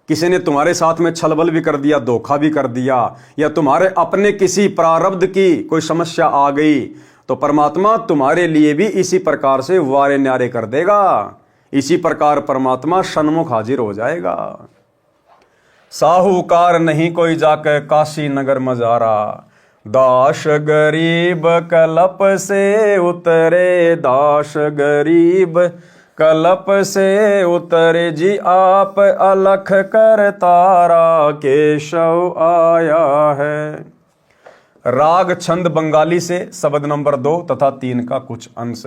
किसी ने तुम्हारे साथ में छलबल भी कर दिया, धोखा भी कर दिया, या तुम्हारे अपने किसी प्रारब्ध की कोई समस्या आ गई, तो परमात्मा तुम्हारे लिए भी इसी प्रकार से वारे न्यारे कर देगा। इसी प्रकार परमात्मा सन्मुख हाजिर हो जाएगा। साहूकार नहीं कोई जाके काशी नगर मजारा। दास गरीब कलप से उतरे, दास गरीब कलप से उतरे जी आप अलख कर तारा, केशव आया है। राग छंद बंगाली से शब्द नंबर 2 तथा 3 का कुछ अंश।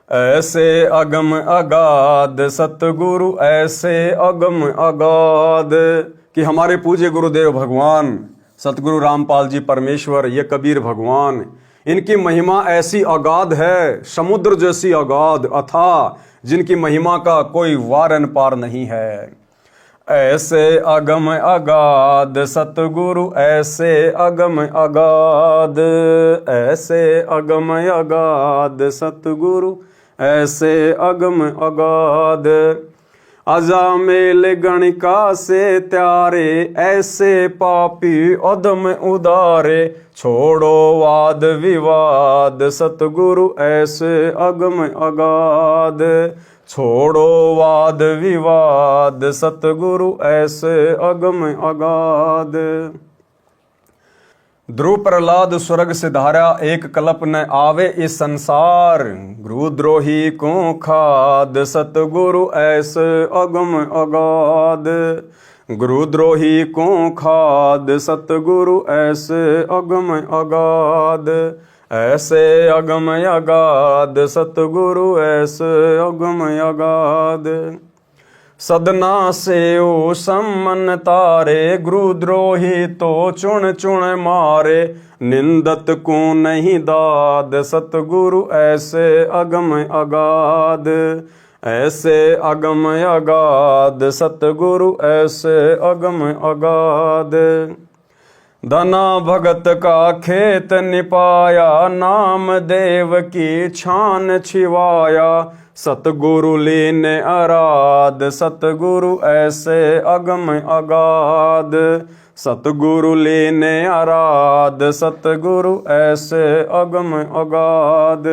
ऐसे अगम अगाध सतगुरु, ऐसे अगम अगाध, कि हमारे पूज्य गुरुदेव भगवान सतगुरु रामपाल जी परमेश्वर, ये कबीर भगवान, इनकी महिमा ऐसी अगाध है, समुद्र जैसी अगाध अथाह, जिनकी महिमा का कोई वारन पार नहीं है। ऐसे अगम अगाध सतगुरु, ऐसे अगम अगाध, ऐसे अगम अगाध सतगुरु, ऐसे अगम अगाध। अजामेल गणिका से त्यारे, ऐसे पापी अदम उदारे, छोड़ो वाद विवाद सतगुरु, ऐसे अगम अगाध, छोड़ो वाद विवाद सतगुरु, ऐसे अगम अगाध। ध्रुव प्रहलाद स्वर्ग से धारा, एक कल्प न आवे इस संसार, गुरुद्रोही को खाद सतगुरु, ऐसे अगम अगाध, गुरुद्रोही को खाद सतगुरु, ऐसे अगम अगाध, ऐसे अगम अगाध सतगुरु, ऐसे अगम अगाध। सदना से ओ सम्मन तारे, गुरुद्रोही तो चुन चुन मारे, निंदत को नहीं दाद सतगुरु, ऐसे अगम अगाध, ऐसे अगम अगाध सतगुरु, ऐसे अगम अगाध। धना भगत का खेत निपाया, नाम देव की छान छिवाया, सतगुरु लीने आराध सतगुरु, ऐसे अगम अगाध, सतगुरु लीने आराध सतगुरु, ऐसे अगम अगाध।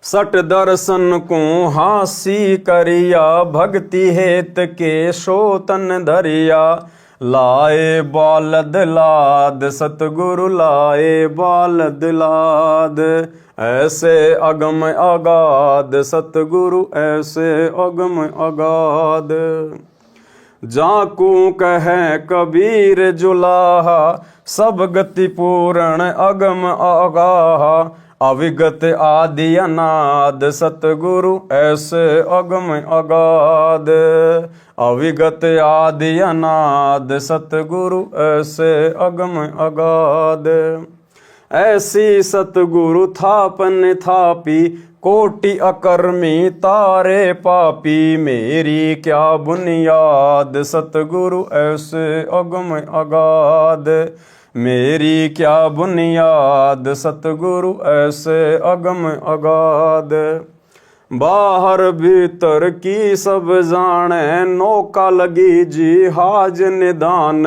सट दर्शन को हासी करिया, भक्ति हेत के सोतन धरिया, लाए बालद लाद सतगुरु, लाए बालद लाद, ऐसे अगम अगाध सतगुरु, ऐसे अगम अगाध। जाकू कहे कबीर जुलाहा, सब गति पूर्ण अगम अगाहा, अविगत आदि अनाद सतगुरु, ऐसे अगम अगाध, अविगत आदि अनाद सतगुरु, ऐसे अगम अगाध। ऐसी सतगुरु थापन थापी, कोटि अकर्मी तारे पापी, मेरी क्या बुनियाद सतगुरु, ऐसे अगम अगाध, मेरी क्या बुनियाद सतगुरु, ऐसे अगम अगाध। बाहर भीतर की सब जाने, नौका लगी जी हाज निदान,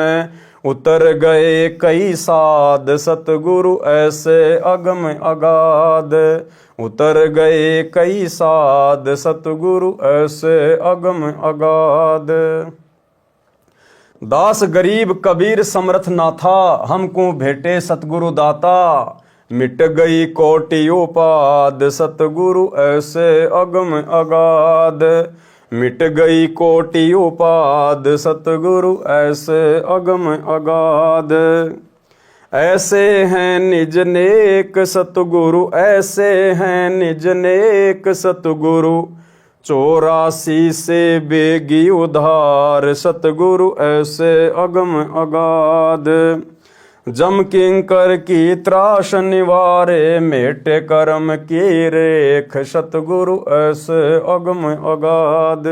उतर गए कई साध सतगुरु, ऐसे अगम अगाध, उतर गए कई साध सतगुरु, ऐसे अगम अगाध। दास गरीब कबीर समर्थ ना था, हमको भेटे सतगुरु दाता, मिट गई कोटि उपाद सतगुरु ऐसे अगम अगाध। मिट गई कोटि उपाद सतगुरु ऐसे अगम अगाध। ऐसे हैं निज नेक सतगुरु ऐसे हैं निज नेक सतगुरु 84 से बेगी उधार सतगुरु ऐसे अगम अगाध। जम किंकर की त्रास निवारे मेटे कर्म की रेख सतगुरु ऐसे अगम अगाध।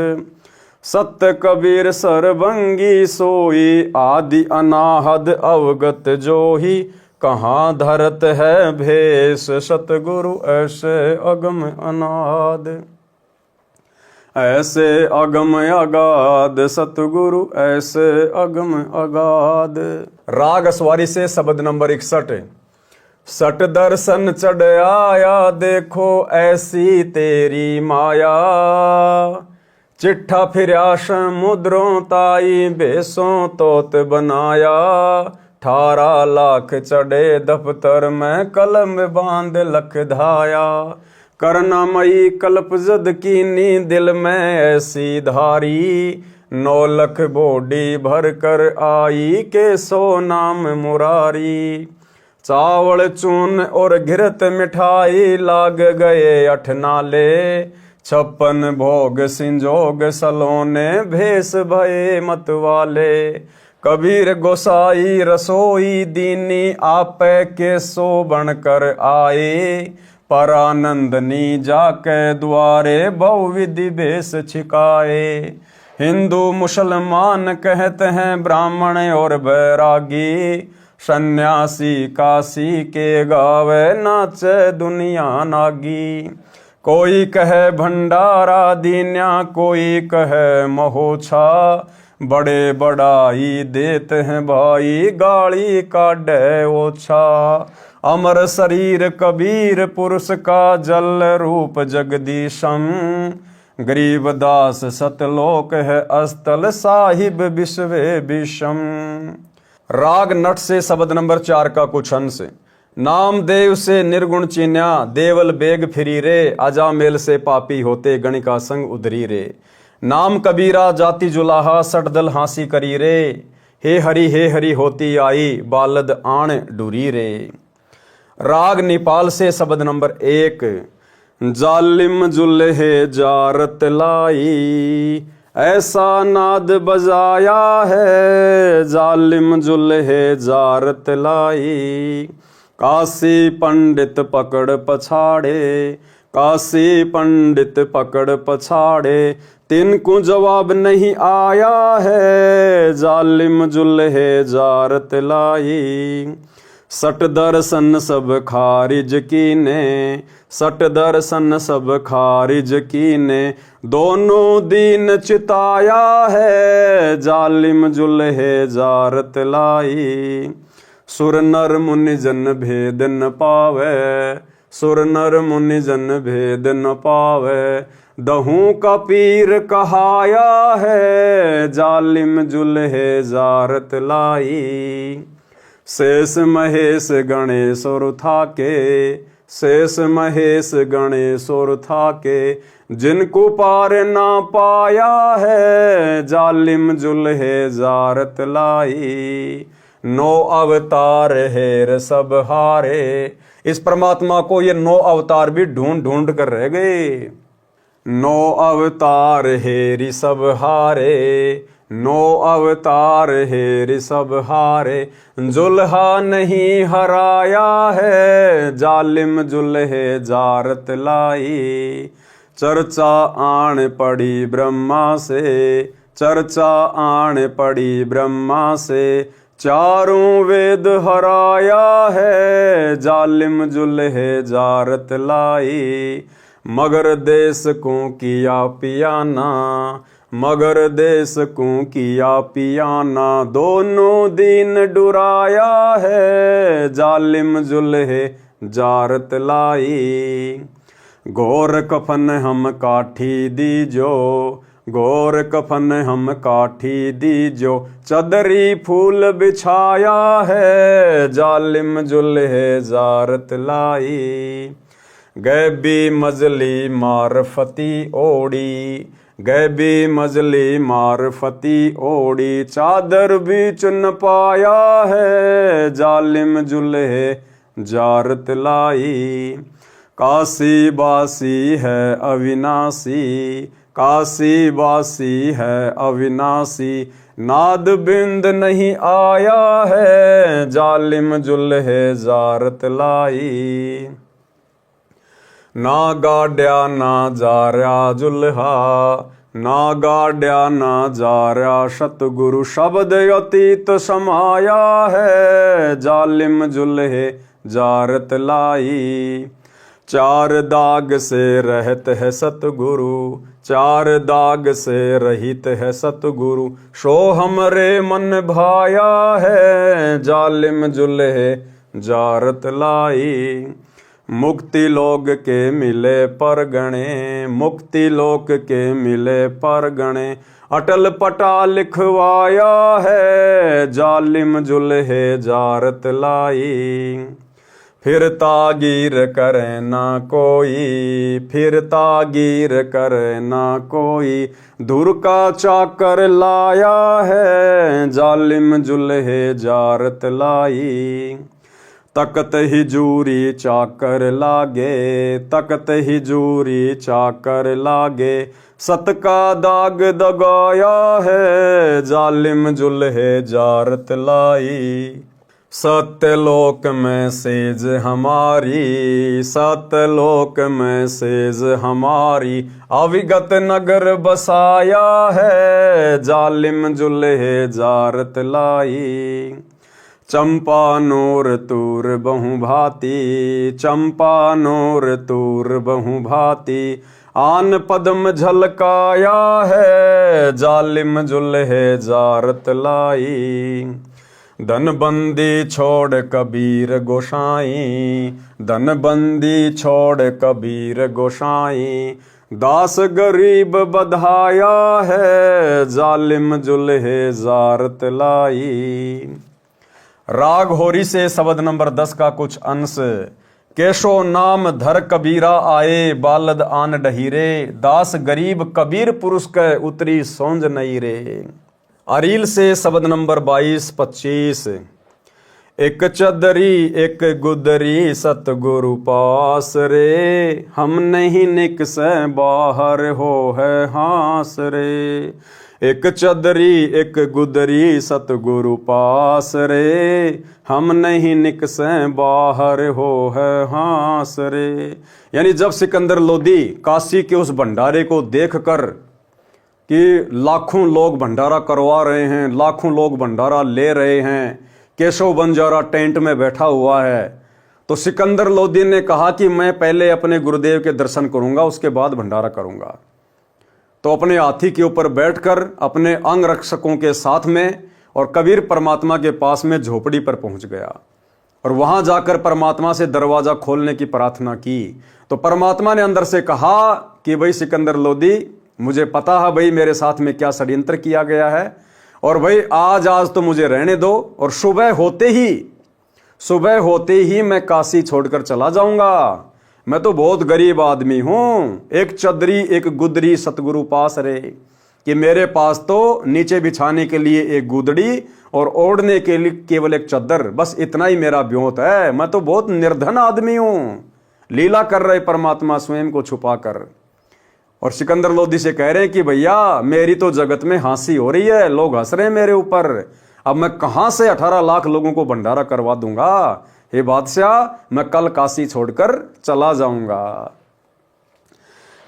सत्य कबीर सरभंगी सोई आदि अनाहद अवगत जोही कहाँ धरत है भेष सतगुरु ऐसे अगम अनाद। ऐसे अगम अगाध सतगुरु ऐसे अगम अगाध। राग अस्वारी से शब्द नंबर 61। सट दर्शन चढ़ आया देखो ऐसी तेरी माया। चिट्ठा फिरा समुद्रों ताई बेसों तोत बनाया। 18 लाख चढ़े दफ्तर में कलम बांध लख धाया। करुणामयी कल्प जद कीनी दिल में ऐसी धारी। 9 लख बोडी भर कर आई के सो नाम मुरारी। चावल चून और घिरत मिठाई लाग गए 8 नाले। 56 भोग सिंजोग सलोने भेष भये मतवाले। कबीर गोसाई रसोई दीनी आपे के सो बनकर आए। परानंदनी जाके द्वारे बहुविधि भेष छिकाए। हिंदू मुसलमान कहते हैं ब्राह्मण और बैरागी। सन्यासी काशी के गावे नाचे दुनिया नागी। कोई कहे भंडारा दीन्या कोई कहे महोछा। बड़े बड़ाई देते हैं भाई गाली काढ़े ओछा। अमर शरीर कबीर पुरुष का जल रूप जगदीशम। गरीबदास सतलोक है अस्तल साहिब विश्वे विषम। राग नट से शब्द नंबर 4 का कुछ अंश। नामदेव से निर्गुण चीन्या देवल बेग फिरी रे। अजामेल से पापी होते गणिका संग उधरी रे। नाम कबीरा जाति जुलाहा सटदल हांसी करी रे। हे हरि होती आई बालद आण डूरी रे। राग नेपाल से शब्द नंबर 1। जालिम जुल्हे जारत लाई ऐसा नाद बजाया है। जालिम जुल्हे जारत लाई काशी पंडित पकड़ पछाड़े। काशी पंडित पकड़ पछाड़े तिनको जवाब नहीं आया है। जालिम जुल्हे जारत लाई सट दर्शन सब खारिज कीने। सट दर्शन सब खारिज कीने दोनों दीन चिताया है। जालिम जुल्हे जारत लाई सुर नर मुनि जन भेद न पावे। सुर नर मुनि जन भेद न पावे दहू का पीर कहाया है। जालिम जुल्हे जारत लाई शेष महेश गणेश और थाके। शेष महेश गणेश और थाके जिनको पार ना पाया है। जालिम जुल्हे जारत लाई 9 अवतार हेर सब हारे। इस परमात्मा को ये 9 अवतार भी ढूंढ ढूंढ कर रह गए। 9 अवतार हेरी सब हारे। 9 अवतार हेरी सब हारे जुल्हा नहीं हराया है। जालिम जुल्हे जारत लाई चर्चा आण पड़ी ब्रह्मा से। चर्चा आण पड़ी ब्रह्मा से 4 वेद हराया है। जालिम जुल्हे जारत लाई मगर देश को किया पियाना। मगर देश को किया पियाना दोनों दिन डुराया है। जालिम जुल्हे जारत लाई घोर कफन हम काठी दीजो। गोर कफन हम काठी दीजो, चदरी फूल बिछाया है, जालिम जुल्हे जारत लाई। गैबी मजली मारफती ओढ़ी, गैबी मजली मारफती ओढ़ी, चादर भी चुन पाया है, जालिम जुल्हे जारत लाई। काशी बासी है अविनाशी, काशी बासी है अविनाशी, नाद बिंद नहीं आया है, जालिम जुल्हे जारत लाई। ना गाड्या ना जार्या जुल्हा, ना गाड्या ना जार्या सतगुरु, शब्द अतीत समाया है, जालिम जुल्हे जारत लाई। चार दाग से रहत है सतगुरु, चार दाग से रहित है सतगुरु, शो हमरे मन भाया है, जालिम जुल्हे जारत लाई। मुक्ति लोग के मिले परगणे, मुक्ति लोक के मिले परगणे, अटल पटा लिखवाया है, जालिम जुल्हे जारत लाई। फिर तागीर करे ना कोई, फिर तागीर करे ना कोई, दूर का चाकर लाया है, जालिम जुल्हे जारत लाई। तकत ही जूरी चाकर लागे, तकत ही जूरी चाकर लागे, सत का दाग दगाया है, जालिम जुल्हे जारत लाई। सत्यलोक में सेज हमारी, सत्यलोक में सेज हमारी, अविगत नगर बसाया है, जालिम जुल्हे जारत लाई। चंपा नूर तूर बहु भांति, चंपा नूर तूर बहु भांति, आन पद्म झलकाया है, जालिम जुल्हे जारत लाई। धनबंदी छोड़ कबीर गोसाई, धनबंदी छोड़ कबीर गोसाई, दास गरीब बधाया है, जालिम जुल्हे जारत लाई। राग होरी से शब्द नंबर 10 का कुछ अंश। केशो नाम धर कबीरा आए, बालद आन डहीरे, दास गरीब कबीर पुरुष के उतरी सौंज नहीं रे। अरील से शब्द नंबर 22-25। एक चदरी एक गुदरी सतगुरु पास रे, हम नहीं निकसे बाहर हो है हास रे। एक चदरी एक गुदरी सतगुरु पास रे, हम नहीं निकसे बाहर हो है हास रे। यानी जब सिकंदर लोदी काशी के उस भंडारे को देखकर कि लाखों लोग भंडारा करवा रहे हैं, लाखों लोग भंडारा ले रहे हैं, केशव बंजारा टेंट में बैठा हुआ है, तो सिकंदर लोदी ने कहा कि मैं पहले अपने गुरुदेव के दर्शन करूंगा, उसके बाद भंडारा करूंगा। तो अपने हाथी के ऊपर बैठकर अपने अंग रक्षकों के साथ में और कबीर परमात्मा के पास में झोपड़ी पर पहुंच गया और वहां जाकर परमात्मा से दरवाजा खोलने की प्रार्थना की। तो परमात्मा ने अंदर से कहा कि भाई सिकंदर लोदी, मुझे पता है भाई मेरे साथ में क्या षड्यंत्र किया गया है, और भाई आज तो मुझे रहने दो, और सुबह होते ही मैं काशी छोड़कर चला जाऊंगा। मैं तो बहुत गरीब आदमी हूं, एक चदरी एक गुदरी सतगुरु पास रे, कि मेरे पास तो नीचे बिछाने के लिए एक गुदड़ी और ओढ़ने के लिए केवल एक चद्दर, बस इतना ही मेरा ब्योत है। मैं तो बहुत निर्धन आदमी हूं। लीला कर रहे परमात्मा स्वयं को छुपा कर। और सिकंदर लोदी से कह रहे हैं कि भैया मेरी तो जगत में हंसी हो रही है, लोग हंस रहे हैं मेरे ऊपर, अब मैं कहां से 18 लाख लोगों को भंडारा करवा दूंगा। हे बादशाह, मैं कल काशी छोड़कर चला जाऊंगा।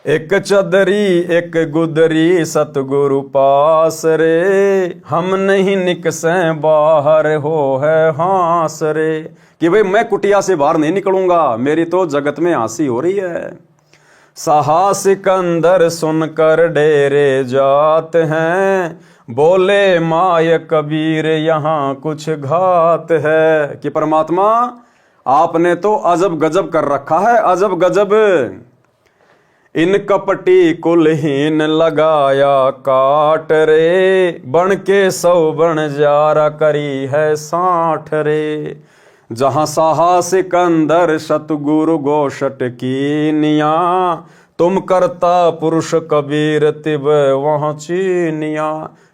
एक चदरी एक गुदरी सतगुरु पास रे, हम नहीं निकसे बाहर हो है हास रे। कि भाई मैं कुटिया से बाहर नहीं निकलूंगा, मेरी तो जगत में हंसी हो रही है। सहा सिकंदर सुनकर डेरे जात हैं, बोले माय कबीर यहाँ कुछ घात है। कि परमात्मा आपने तो अजब गजब कर रखा है, अजब गजब। इन कपटी कुलहीन लगाया काट रे, बन के 100 बन जारा करी है 60 रे। जहां साहा सिकंदर सतगुरु गोशट की निया, तुम करता पुरुष कबीर तिब वहां चीनिया।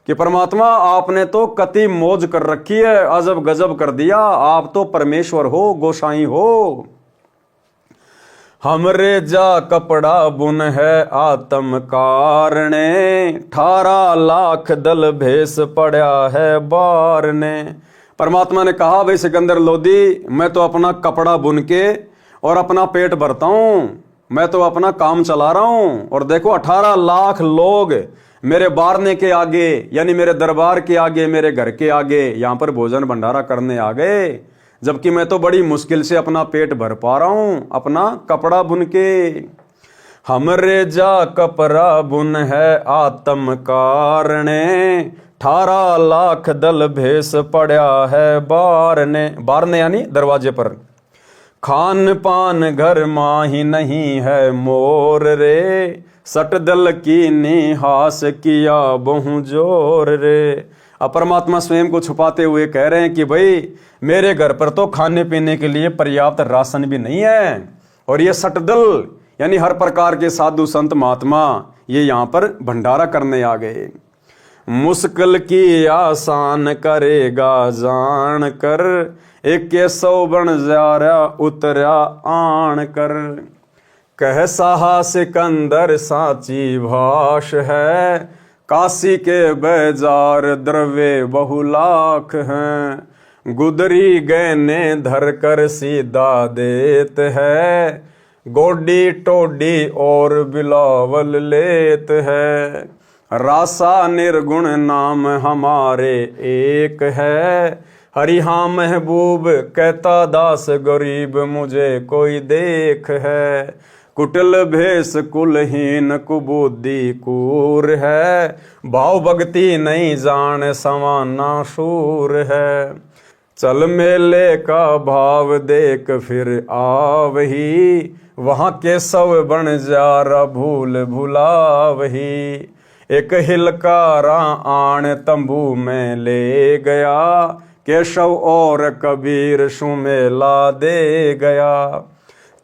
कि परमात्मा आपने तो कति मौज कर रखी है, अजब गजब कर दिया, आप तो परमेश्वर हो, गोसाई हो। हमरे जा कपड़ा बुन है आत्म कारणे, 18 लाख दल भेस पड़ा है बार ने। परमात्मा ने कहा, भाई सिकंदर लोदी, मैं तो अपना कपड़ा बुन के और अपना पेट भरता हूं, मैं तो अपना काम चला रहा हूं। और देखो 18 लाख लोग मेरे बारने के आगे, यानी मेरे दरबार के आगे, मेरे घर के आगे यहां पर भोजन भंडारा करने आ गए, जबकि मैं तो बड़ी मुश्किल से अपना पेट भर पा रहा हूं अपना कपड़ा बुन के। हमरे जा कपड़ा बुन है आत्म कारणे, 18 लाख दल भेस पड़ा है बारने। बारने यानी दरवाजे पर। खान पान घर माही नहीं है मोर रे, सट दल की निहास किया बहु जोर रे। अब परमात्मा स्वयं को छुपाते हुए कह रहे हैं कि भाई मेरे घर पर तो खाने पीने के लिए पर्याप्त राशन भी नहीं है, और ये सटदल यानी हर प्रकार के साधु संत महात्मा ये यहाँ पर भंडारा करने आ गए। मुश्किल की आसान करेगा जान कर, 100 बन जारा उतरा आन कर। कह साहा सिकंदर साची भाष है, काशी के बाजार द्रव्य बहुलाख हैं। गुदरी गहने धर कर सीधा देत है, गोडी टोडी और बिलावल लेत है। रासा निर्गुण नाम हमारे एक है, हरिहा महबूब कहता दास गरीब मुझे कोई देख है। कुटिल भेष कुलहीन कुबुद्धि कूर है, भाव भक्ति नहीं जान समाना शूर है। चल मेले का भाव देख फिर आवही, वहां के 100 बन जारा भूल भुलावही। एक हिलकारा आन तंबू में ले गया, केशव और कबीर सुमेला दे गया।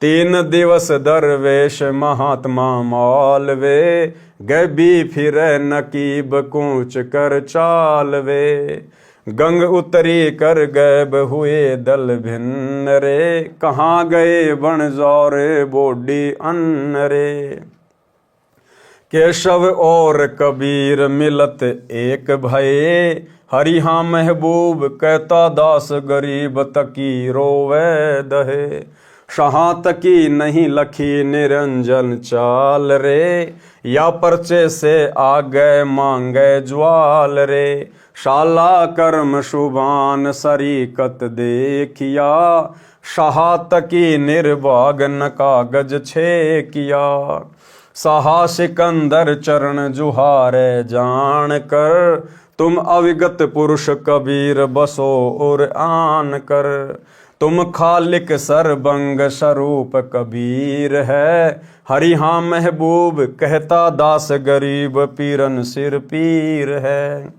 3 दिवस दरवेश महात्मा मालवे, गबी फिर नकीब कूच कर चालवे। गंग उतरी कर गैब हुए दल भिन्न रे, कहाँ गए बन जौरे बोडी अन्न रे। केशव और कबीर मिलत एक भये, हरिहा महबूब कहता दास गरीब तकी रोवे दहे। शाह तकी नहीं लखी निरंजन चाल रे, या पर्चे से आ गए मांगे ज्वाल रे। शाला कर्म शुभान सरीकत देखिया, शाह तकी निर्भाग न कागज छे किया। साहा सिकंदर चरण जुहारे जान कर, तुम अविगत पुरुष कबीर बसो और आन कर। तुम खालिक सरबंग स्वरूप कबीर है, हरिहा महबूब कहता दास गरीब पीरन सिर पीर है।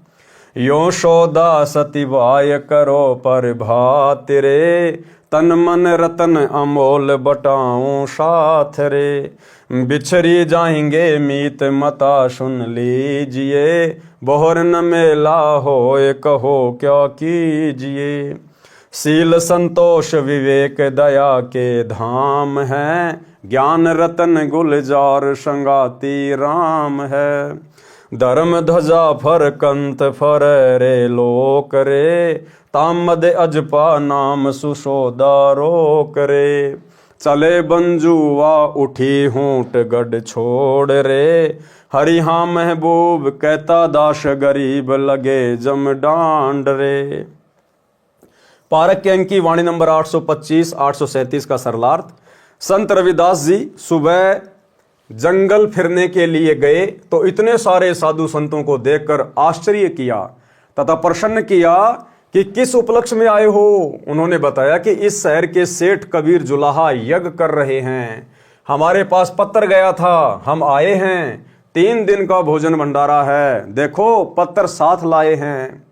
यो सौदा सतिवाय करो पर भात रे, तन मन रतन अमोल बटाऊं साथ रे। बिछरी जाएंगे मीत मता सुन लीजिए, बोहर न मेला होए कहो क्या कीजिए। शील संतोष विवेक दया के धाम है, ज्ञान रतन गुलजार संगाती राम है। धर्म ध्वजा फर कंत फर रे लोक रे, तामद अजपा नाम सुशोदा रोक रे। चले बंजुआ उठी हूट गढ़ छोड़ रे, हरिहा महबूब कहता दास गरीब लगे जम डांड रे। पारक के अंक की वाणी नंबर 825 837 का सरलार्थ। संत रविदास जी सुबह जंगल फिरने के लिए गए तो इतने सारे साधु संतों को देखकर आश्चर्य किया तथा प्रसन्न किया कि किस उपलक्ष्य में आए हो। उन्होंने बताया कि इस शहर के सेठ कबीर जुलाहा यज्ञ कर रहे हैं, हमारे पास पत्र गया था, हम आए हैं, 3 दिन का भोजन भंडारा है, देखो पत्र साथ लाए हैं।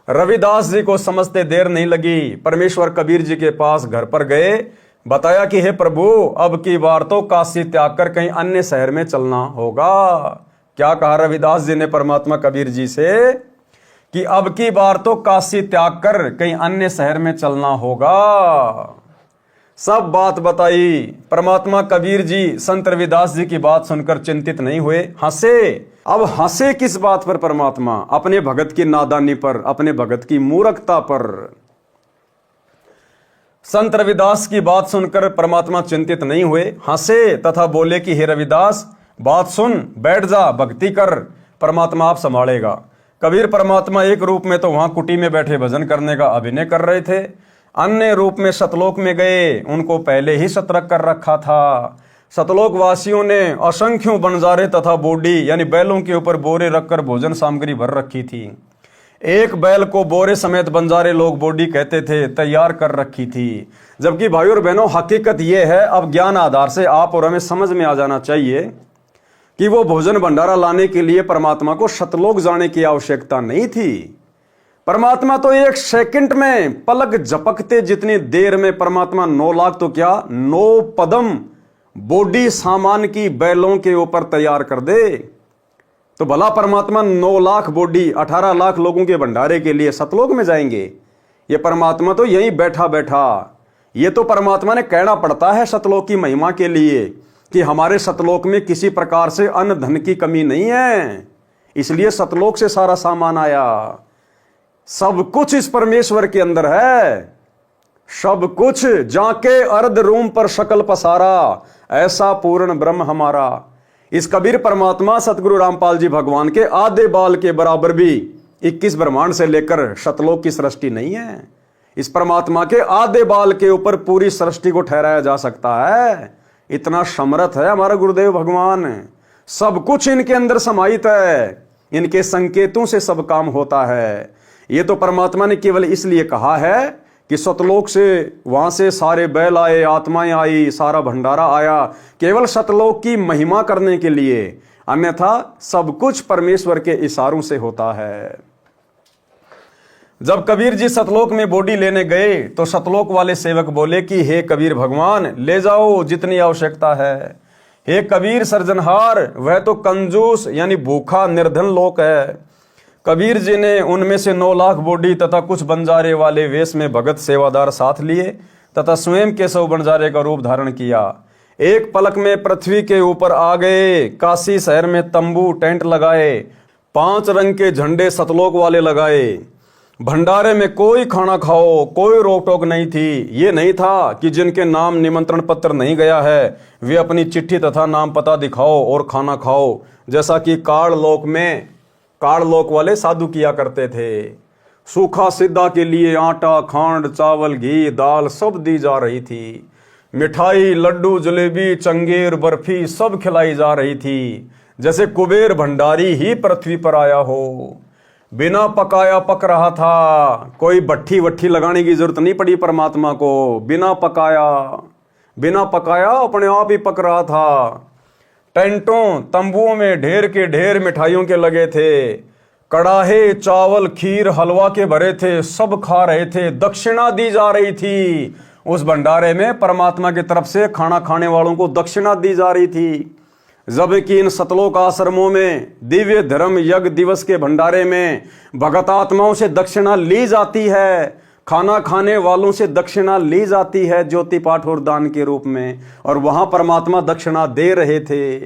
रविदास जी को समझते देर नहीं लगी, परमेश्वर कबीर जी के पास घर पर गए, बताया कि हे प्रभु, अब की बार तो काशी त्याग कर कहीं अन्य शहर में चलना होगा। क्या कहा रविदास जी ने परमात्मा कबीर जी से कि अब की बार तो काशी त्याग कर कहीं अन्य शहर में चलना होगा। सब बात बताई। परमात्मा कबीर जी संत रविदास जी की बात सुनकर चिंतित नहीं हुए, हंसे। अब हंसे किस बात पर परमात्मा? अपने भगत की नादानी पर, अपने भगत की मूर्खता पर। संत रविदास की बात सुनकर परमात्मा चिंतित नहीं हुए, हंसे तथा बोले कि हे रविदास, बात सुन, बैठ जा, भक्ति कर, परमात्मा आप संभालेगा। कबीर परमात्मा एक रूप में तो वहां कुटी में बैठे भजन करने का अभिनय कर रहे थे, अन्य रूप में सतलोक में गए, उनको पहले ही सतर्क कर रखा था। सतलोक वासियों ने असंख्यों बंजारे तथा बोडी यानी बैलों के ऊपर बोरे रखकर भोजन सामग्री भर रखी थी। एक बैल को बोरे समेत बंजारे लोग बोडी कहते थे, तैयार कर रखी थी। जबकि भाइयों और बहनों, हकीकत यह है, अब ज्ञान आधार से आप और हमें समझ में आ जाना चाहिए कि वो भोजन भंडारा लाने के लिए परमात्मा को सतलोक जाने की आवश्यकता नहीं थी। परमात्मा तो 1 सेकंड में पलक झपकते जितनी देर में परमात्मा 9 लाख तो क्या 9 पदम बोडी सामान की बैलों के ऊपर तैयार कर दे, तो भला परमात्मा 9 लाख बोडी 18 लाख लोगों के भंडारे के लिए सतलोक में जाएंगे? ये परमात्मा तो यहीं बैठा बैठा, ये तो परमात्मा ने कहना पड़ता है सतलोक की महिमा के लिए कि हमारे सतलोक में किसी प्रकार से अन्न धन की कमी नहीं है, इसलिए सतलोक से सारा सामान आया। सब कुछ इस परमेश्वर के अंदर है, सब कुछ। जाके अर्ध रूम पर शकल पसारा, ऐसा पूर्ण ब्रह्म हमारा। इस कबीर परमात्मा सतगुरु रामपाल जी भगवान के आधे बाल के बराबर भी 21 ब्रह्मांड से लेकर सतलोक की सृष्टि नहीं है। इस परमात्मा के आधे बाल के ऊपर पूरी सृष्टि को ठहराया जा सकता है। इतना समर्थ है हमारा गुरुदेव भगवान। सब कुछ इनके अंदर समाहित है, इनके संकेतों से सब काम होता है। ये तो परमात्मा ने केवल इसलिए कहा है कि सतलोक से, वहां से सारे बैल आए, आत्माएं आई, सारा भंडारा आया, केवल सतलोक की महिमा करने के लिए, अन्यथा सब कुछ परमेश्वर के इशारों से होता है। जब कबीर जी सतलोक में बोडी लेने गए तो सतलोक वाले सेवक बोले कि हे कबीर भगवान, ले जाओ जितनी आवश्यकता है। हे कबीर सर्जनहार, वह तो कंजूस यानी भूखा निर्धन लोक है। कबीर जी ने उनमें से 9 लाख बोडी तथा कुछ बंजारे वाले वेश में भगत सेवादार साथ लिए तथा स्वयं केशव बंजारे का रूप धारण किया। एक पलक में पृथ्वी के ऊपर आ गए। काशी शहर में तंबू टेंट लगाए, 5 रंग के झंडे सतलोक वाले लगाए। भंडारे में कोई खाना खाओ, कोई रोक टोक नहीं थी। ये नहीं था कि जिनके नाम निमंत्रण पत्र नहीं गया है वे अपनी चिट्ठी तथा नाम पता दिखाओ और खाना खाओ, जैसा कि काड़ लोक वाले साधु किया करते थे। सूखा सिद्धा के लिए आटा, खांड, चावल, घी, दाल सब दी जा रही थी। मिठाई, लड्डू, जलेबी, चंगेर, बर्फी सब खिलाई जा रही थी, जैसे कुबेर भंडारी ही पृथ्वी पर आया हो। बिना पकाया पक रहा था, कोई भट्ठी वट्ठी लगाने की जरूरत नहीं पड़ी परमात्मा को। बिना पकाया अपने आप ही पक रहा था। टेंटों तंबुओं में ढेर के ढेर मिठाइयों के लगे थे। कड़ाहे, चावल, खीर, हलवा के भरे थे, सब खा रहे थे। दक्षिणा दी जा रही थी। उस भंडारे में परमात्मा की तरफ से खाना खाने वालों को दक्षिणा दी जा रही थी। जबकि इन सतलोक आश्रमों में दिव्य धर्म यज्ञ दिवस के भंडारे में भगत आत्माओं से दक्षिणा ली जाती है, खाना खाने वालों से दक्षिणा ली जाती है ज्योति पाठ और दान के रूप में, और वहां परमात्मा दक्षिणा दे रहे थे।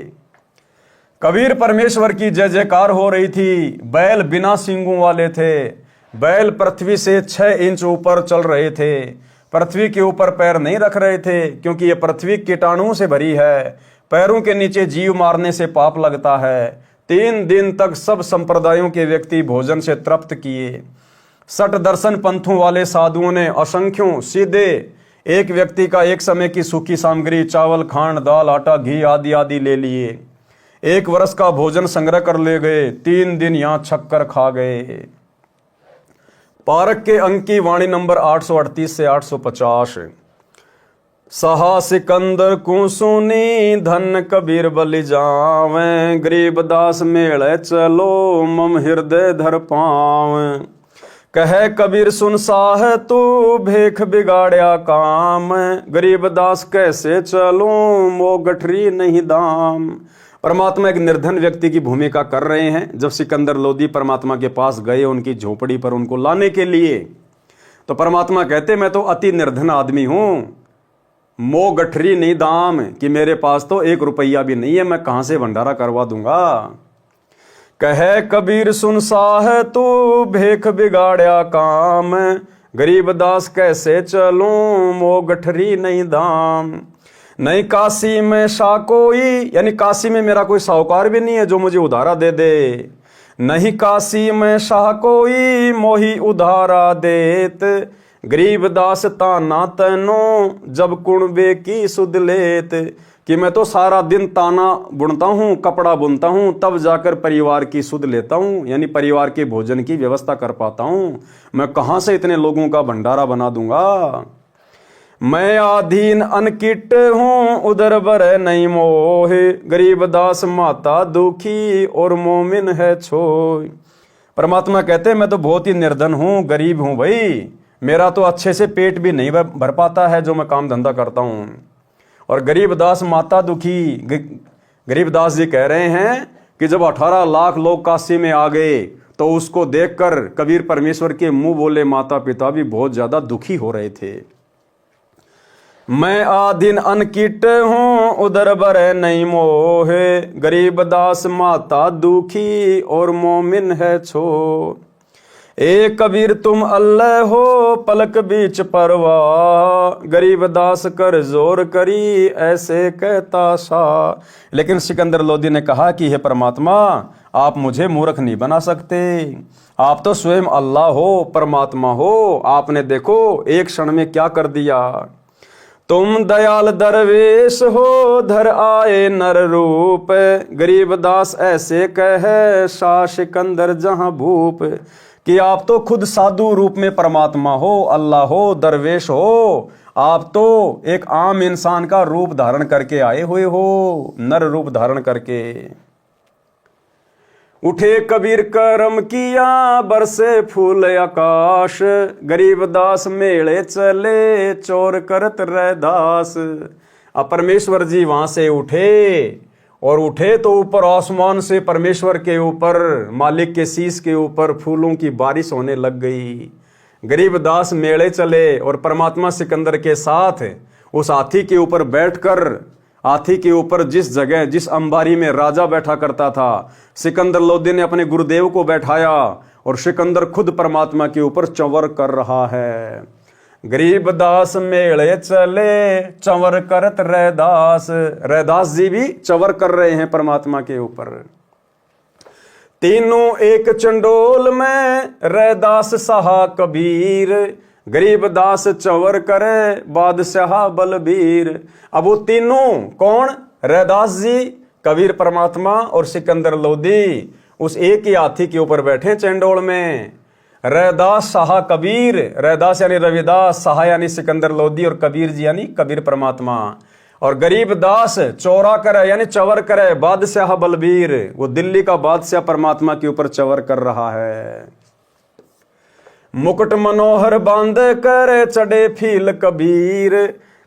कबीर परमेश्वर की जय जयकार हो रही थी। बैल बिना सींगों वाले थे। बैल पृथ्वी से 6 इंच ऊपर चल रहे थे। पृथ्वी के ऊपर पैर नहीं रख रहे थे, क्योंकि यह पृथ्वी कीटाणुओं से भरी है। पैरों के नीचे जीव मारने से पाप लगता है। 3 दिन तक सब संप्रदायों के व्यक्ति भोजन से तृप्त किए। 60 दर्शन पंथों वाले साधुओं ने असंख्यों सीधे एक व्यक्ति का एक समय की सूखी सामग्री, चावल, खांड, दाल, आटा, घी आदि आदि ले लिए। 1 वर्ष का भोजन संग्रह कर ले गए। 3 दिन यहां छक कर खा गए। पारक के अंक की वाणी नंबर 838 से 850। सहा सिकंदर को सुनी धन कबीर बलि जावें, गरीबदास मेले चलो मम हृदय धर पावें। कहे कबीर सुन साह तू भेख बिगाड़या काम, गरीबदास कैसे चलूं मो गठरी नहीं दाम। परमात्मा एक निर्धन व्यक्ति की भूमिका कर रहे हैं। जब सिकंदर लोदी परमात्मा के पास गए उनकी झोपड़ी पर उनको लाने के लिए, तो परमात्मा कहते मैं तो अति निर्धन आदमी हूं, मो गठरी नहीं दाम, कि मेरे पास तो 1 रुपया भी नहीं है, मैं कहां से भंडारा करवा दूंगा। कहे कबीर सुन साह तू भेख बिगाड़या काम, गरीबदास कैसे चलूं मो गठरी नहीं दाम। नहीं काशी में शाह कोई, यानी काशी में मेरा कोई साहूकार भी नहीं है जो मुझे उधारा दे दे। नहीं काशी में शाह कोई मोही उधारा देत, गरीबदास ताना तनो जब कुणबे की सुध लेत। कि मैं तो सारा दिन ताना बुनता हूँ, कपड़ा बुनता हूँ, तब जाकर परिवार की सुध लेता हूँ, यानी परिवार के भोजन की व्यवस्था कर पाता हूँ। मैं कहाँ से इतने लोगों का भंडारा बना दूंगा। मैं आधीन अनकिट हूँ उधर बर नहीं मोहे, गरीबदास माता दुखी और मोमिन है छोय। परमात्मा कहते मैं तो बहुत ही निर्धन हूँ, गरीब हूँ भाई, मेरा तो अच्छे से पेट भी नहीं भर पाता है जो मैं काम धंधा करता हूँ। और गरीबदास माता दुखी, गरीबदास जी कह रहे हैं कि जब 18 लाख लोग काशी में आ गए तो उसको देखकर कबीर परमेश्वर के मुंह बोले माता पिता भी बहुत ज्यादा दुखी हो रहे थे। मैं आधीन अनकिट हूँ उधर बर नहीं मोहे, गरीबदास माता दुखी और मोमिन है छो। ए कबीर तुम अल्लाह हो पलक बीच परवाह, गरीबदास कर जोर करी ऐसे कहता सा। लेकिन सिकंदर लोदी ने कहा कि हे परमात्मा आप मुझे मूर्ख नहीं बना सकते, आप तो स्वयं अल्लाह हो, परमात्मा हो, आपने देखो एक क्षण में क्या कर दिया। तुम दयाल दरवेश हो धर आए नर रूप, गरीबदास ऐसे कहे शाह सिकंदर जहां भूप। कि आप तो खुद साधु रूप में परमात्मा हो, अल्लाह हो, दरवेश हो, आप तो एक आम इंसान का रूप धारण करके आए हुए हो, नर रूप धारण करके। उठे कबीर करम किया बरसे फूल आकाश, गरीबदास मेले चले चोर करत रैदास। अब परमेश्वर जी वहां से उठे, और उठे तो ऊपर आसमान से परमेश्वर के ऊपर, मालिक के शीश के ऊपर फूलों की बारिश होने लग गई। गरीबदास मेले चले और परमात्मा सिकंदर के साथ उस हाथी के ऊपर बैठकर, हाथी के ऊपर जिस जगह जिस अंबारी में राजा बैठा करता था, सिकंदर लोदी ने अपने गुरुदेव को बैठाया और सिकंदर खुद परमात्मा के ऊपर चंवर कर रहा है। गरीबदास मेले चले चंवर करत रैदास, रैदास जी भी चंवर कर रहे हैं परमात्मा के ऊपर। तीनों एक चंडोल में रैदास सहा कबीर, गरीबदास चंवर करे बादशाह बलबीर। अब वो तीनों कौन? रैदास जी, कबीर परमात्मा और सिकंदर लोदी उस एक ही हाथी के ऊपर बैठे चंडोल में। रैदास शाह कबीर, रैदास यानी रविदास, शाह यानी सिकंदर लोदी और कबीर जी यानी कबीर परमात्मा। और गरीबदास चौरा करे यानी चवर करे बादशाह बलबीर, वो दिल्ली का बादशाह परमात्मा के ऊपर चवर कर रहा है। मुकुट मनोहर बांध कर चढ़े फील कबीर,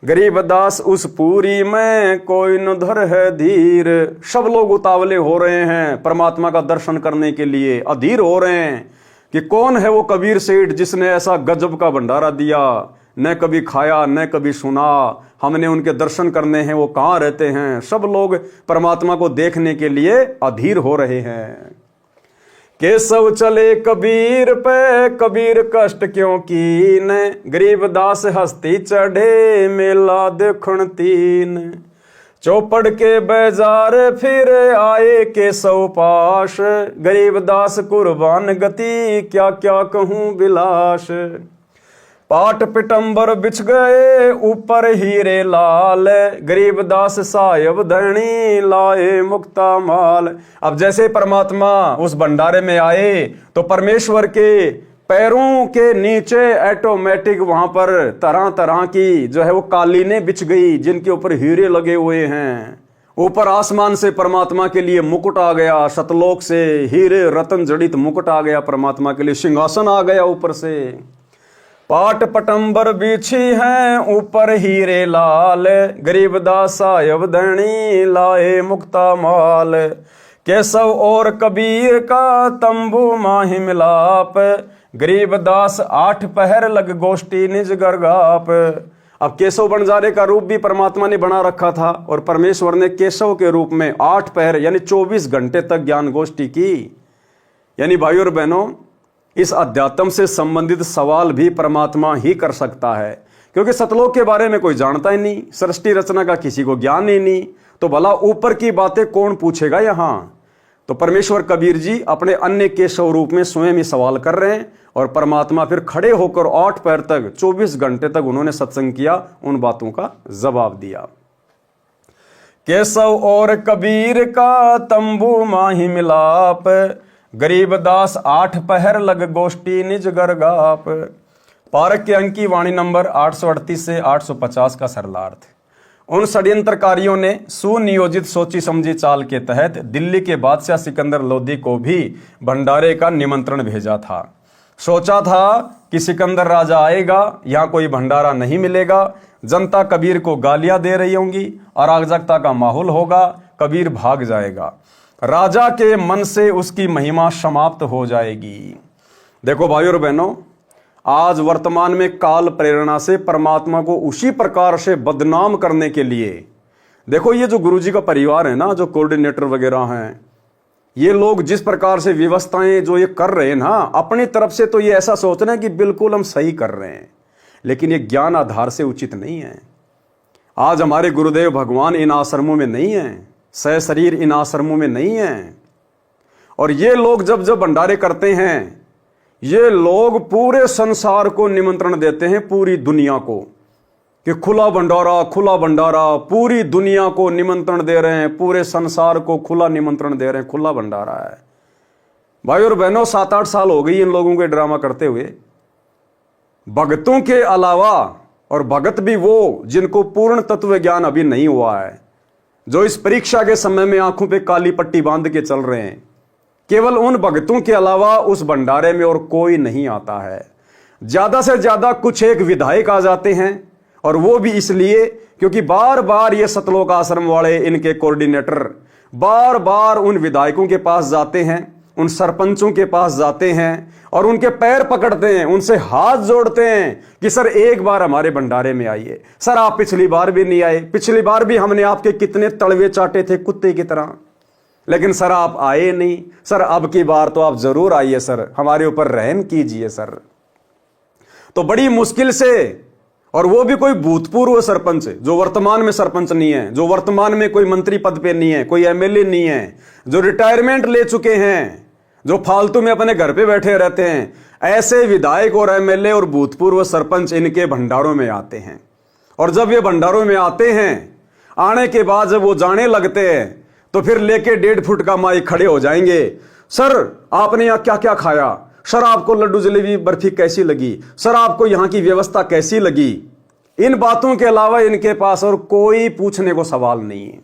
गरीबदास उस पूरी में कोई न धर है धीर। सब लोग उतावले हो रहे हैं परमात्मा का दर्शन करने के लिए, अधीर हो रहे हैं कि कौन है वो कबीर सेठ जिसने ऐसा गजब का भंडारा दिया, न कभी खाया न कभी सुना, हमने उनके दर्शन करने हैं, वो कहाँ रहते हैं। सब लोग परमात्मा को देखने के लिए अधीर हो रहे हैं। केशव चले कबीर पे कबीर कष्ट क्यों कीन, गरीबदास हस्ती चढ़े मेला देखण तीन। चौपड़ के बाजार फिर आए केशव पाश, गरीबदास कुर्बान गति क्या क्या कहूँ बिलाश। पाट पिटंबर बिछ गए ऊपर हीरे लाल, गरीबदास सायब धनी लाए मुक्ता माल। अब जैसे परमात्मा उस भंडारे में आए तो परमेश्वर के पैरों के नीचे ऑटोमेटिक वहां पर तरह तरह की जो है वो कालीनें बिछ गई, जिनके ऊपर हीरे लगे हुए हैं। ऊपर आसमान से परमात्मा के लिए मुकुट आ गया, सतलोक से हीरे रतन जड़ित मुकुट आ गया, परमात्मा के लिए सिंहासन आ गया ऊपर से। पाट पटंबर बिछी हैं ऊपर हीरे लाल, गरीबदास सायब धनी लाए मुक्ता माल। केशव और कबीर का तंबू माही मिलाप, गरीबदास 8 पहर लग गोष्ठी निज गरगाप। अब केशव बंजारे का रूप भी परमात्मा ने बना रखा था और परमेश्वर ने केशव के रूप में 8 पहर यानी 24 घंटे तक ज्ञान गोष्ठी की। यानी भाइयों और बहनों, इस अध्यात्म से संबंधित सवाल भी परमात्मा ही कर सकता है, क्योंकि सतलोक के बारे में कोई जानता ही नहीं, सृष्टि रचना का किसी को ज्ञान ही नहीं, तो भला ऊपर की बातें कौन पूछेगा यहां। तो परमेश्वर कबीर जी अपने अन्य केशव रूप में स्वयं ही सवाल कर रहे हैं और परमात्मा फिर खड़े होकर 8 पैर तक 24 घंटे तक उन्होंने सत्संग किया, उन बातों का जवाब दिया। केशव और कबीर का तंबू माही मिलाप, गरीबदास 8 पहर लग गोष्ठी निज गरगाप। पारक के अंक की वाणी नंबर 838 से 850 का सरलार्थ। उन षड्यंत्रकारियों ने सुनियोजित सोची समझी चाल के तहत दिल्ली के बादशाह सिकंदर लोदी को भी भंडारे का निमंत्रण भेजा था। सोचा था कि सिकंदर राजा आएगा, यहां कोई भंडारा नहीं मिलेगा, जनता कबीर को गालियां दे रही होंगी, अराजकता का माहौल होगा, कबीर भाग जाएगा, राजा के मन से उसकी महिमा समाप्त हो जाएगी। देखो भाइयों और बहनों, आज वर्तमान में काल प्रेरणा से परमात्मा को उसी प्रकार से बदनाम करने के लिए, देखो ये जो गुरुजी का परिवार है ना, जो कोऑर्डिनेटर वगैरह हैं, ये लोग जिस प्रकार से व्यवस्थाएं जो ये कर रहे हैं ना, अपनी तरफ से तो ये ऐसा सोच रहे हैं कि बिल्कुल हम सही कर रहे हैं, लेकिन ये ज्ञान आधार से उचित नहीं है। आज हमारे गुरुदेव भगवान इन आश्रमों में नहीं है, सहशरीर इन आश्रमों में नहीं है, और ये लोग जब जब भंडारे करते हैं, ये लोग पूरे संसार को निमंत्रण देते हैं, पूरी दुनिया को, कि खुला भंडारा, पूरी दुनिया को निमंत्रण दे रहे हैं, पूरे संसार को खुला निमंत्रण दे रहे हैं, खुला भंडारा है। भाई और बहनों, 7-8 साल हो गई इन लोगों के ड्रामा करते हुए। भगतों के अलावा, और भगत भी वो जिनको पूर्ण तत्व ज्ञान अभी नहीं हुआ है, जो इस परीक्षा के समय में आंखों पे काली पट्टी बांध के चल रहे हैं, केवल उन भक्तों के अलावा उस भंडारे में और कोई नहीं आता है। ज्यादा से ज्यादा कुछ एक विधायक आ जाते हैं, और वो भी इसलिए क्योंकि बार बार ये सतलोक आश्रम वाले, इनके कोऑर्डिनेटर बार बार उन विधायकों के पास जाते हैं, उन सरपंचों के पास जाते हैं और उनके पैर पकड़ते हैं, उनसे हाथ जोड़ते हैं कि सर एक बार हमारे भंडारे में आइए। सर आप पिछली बार भी नहीं आए, पिछली बार भी हमने आपके कितने तड़वे चाटे थे कुत्ते की तरह, लेकिन सर आप आए नहीं। सर अब की बार तो आप जरूर आइए सर, हमारे ऊपर रहम कीजिए सर। तो बड़ी मुश्किल से, और वो भी कोई भूतपूर्व सरपंच जो वर्तमान में सरपंच नहीं है, जो वर्तमान में कोई मंत्री पद पे नहीं है, कोई एमएलए नहीं है, जो रिटायरमेंट ले चुके हैं, जो फालतू में अपने घर पे बैठे रहते हैं, ऐसे विधायक और एमएलए और भूतपूर्व सरपंच इनके भंडारों में आते हैं। और जब ये भंडारों में आते हैं, आने के बाद जब वो जाने लगते हैं, तो फिर लेके 1.5 फुट का माइक खड़े हो जाएंगे। सर आपने यहां क्या क्या खाया, सर आपको लड्डू जलेबी बर्फी कैसी लगी, सर आपको यहां की व्यवस्था कैसी लगी। इन बातों के अलावा इनके पास और कोई पूछने को सवाल नहीं है।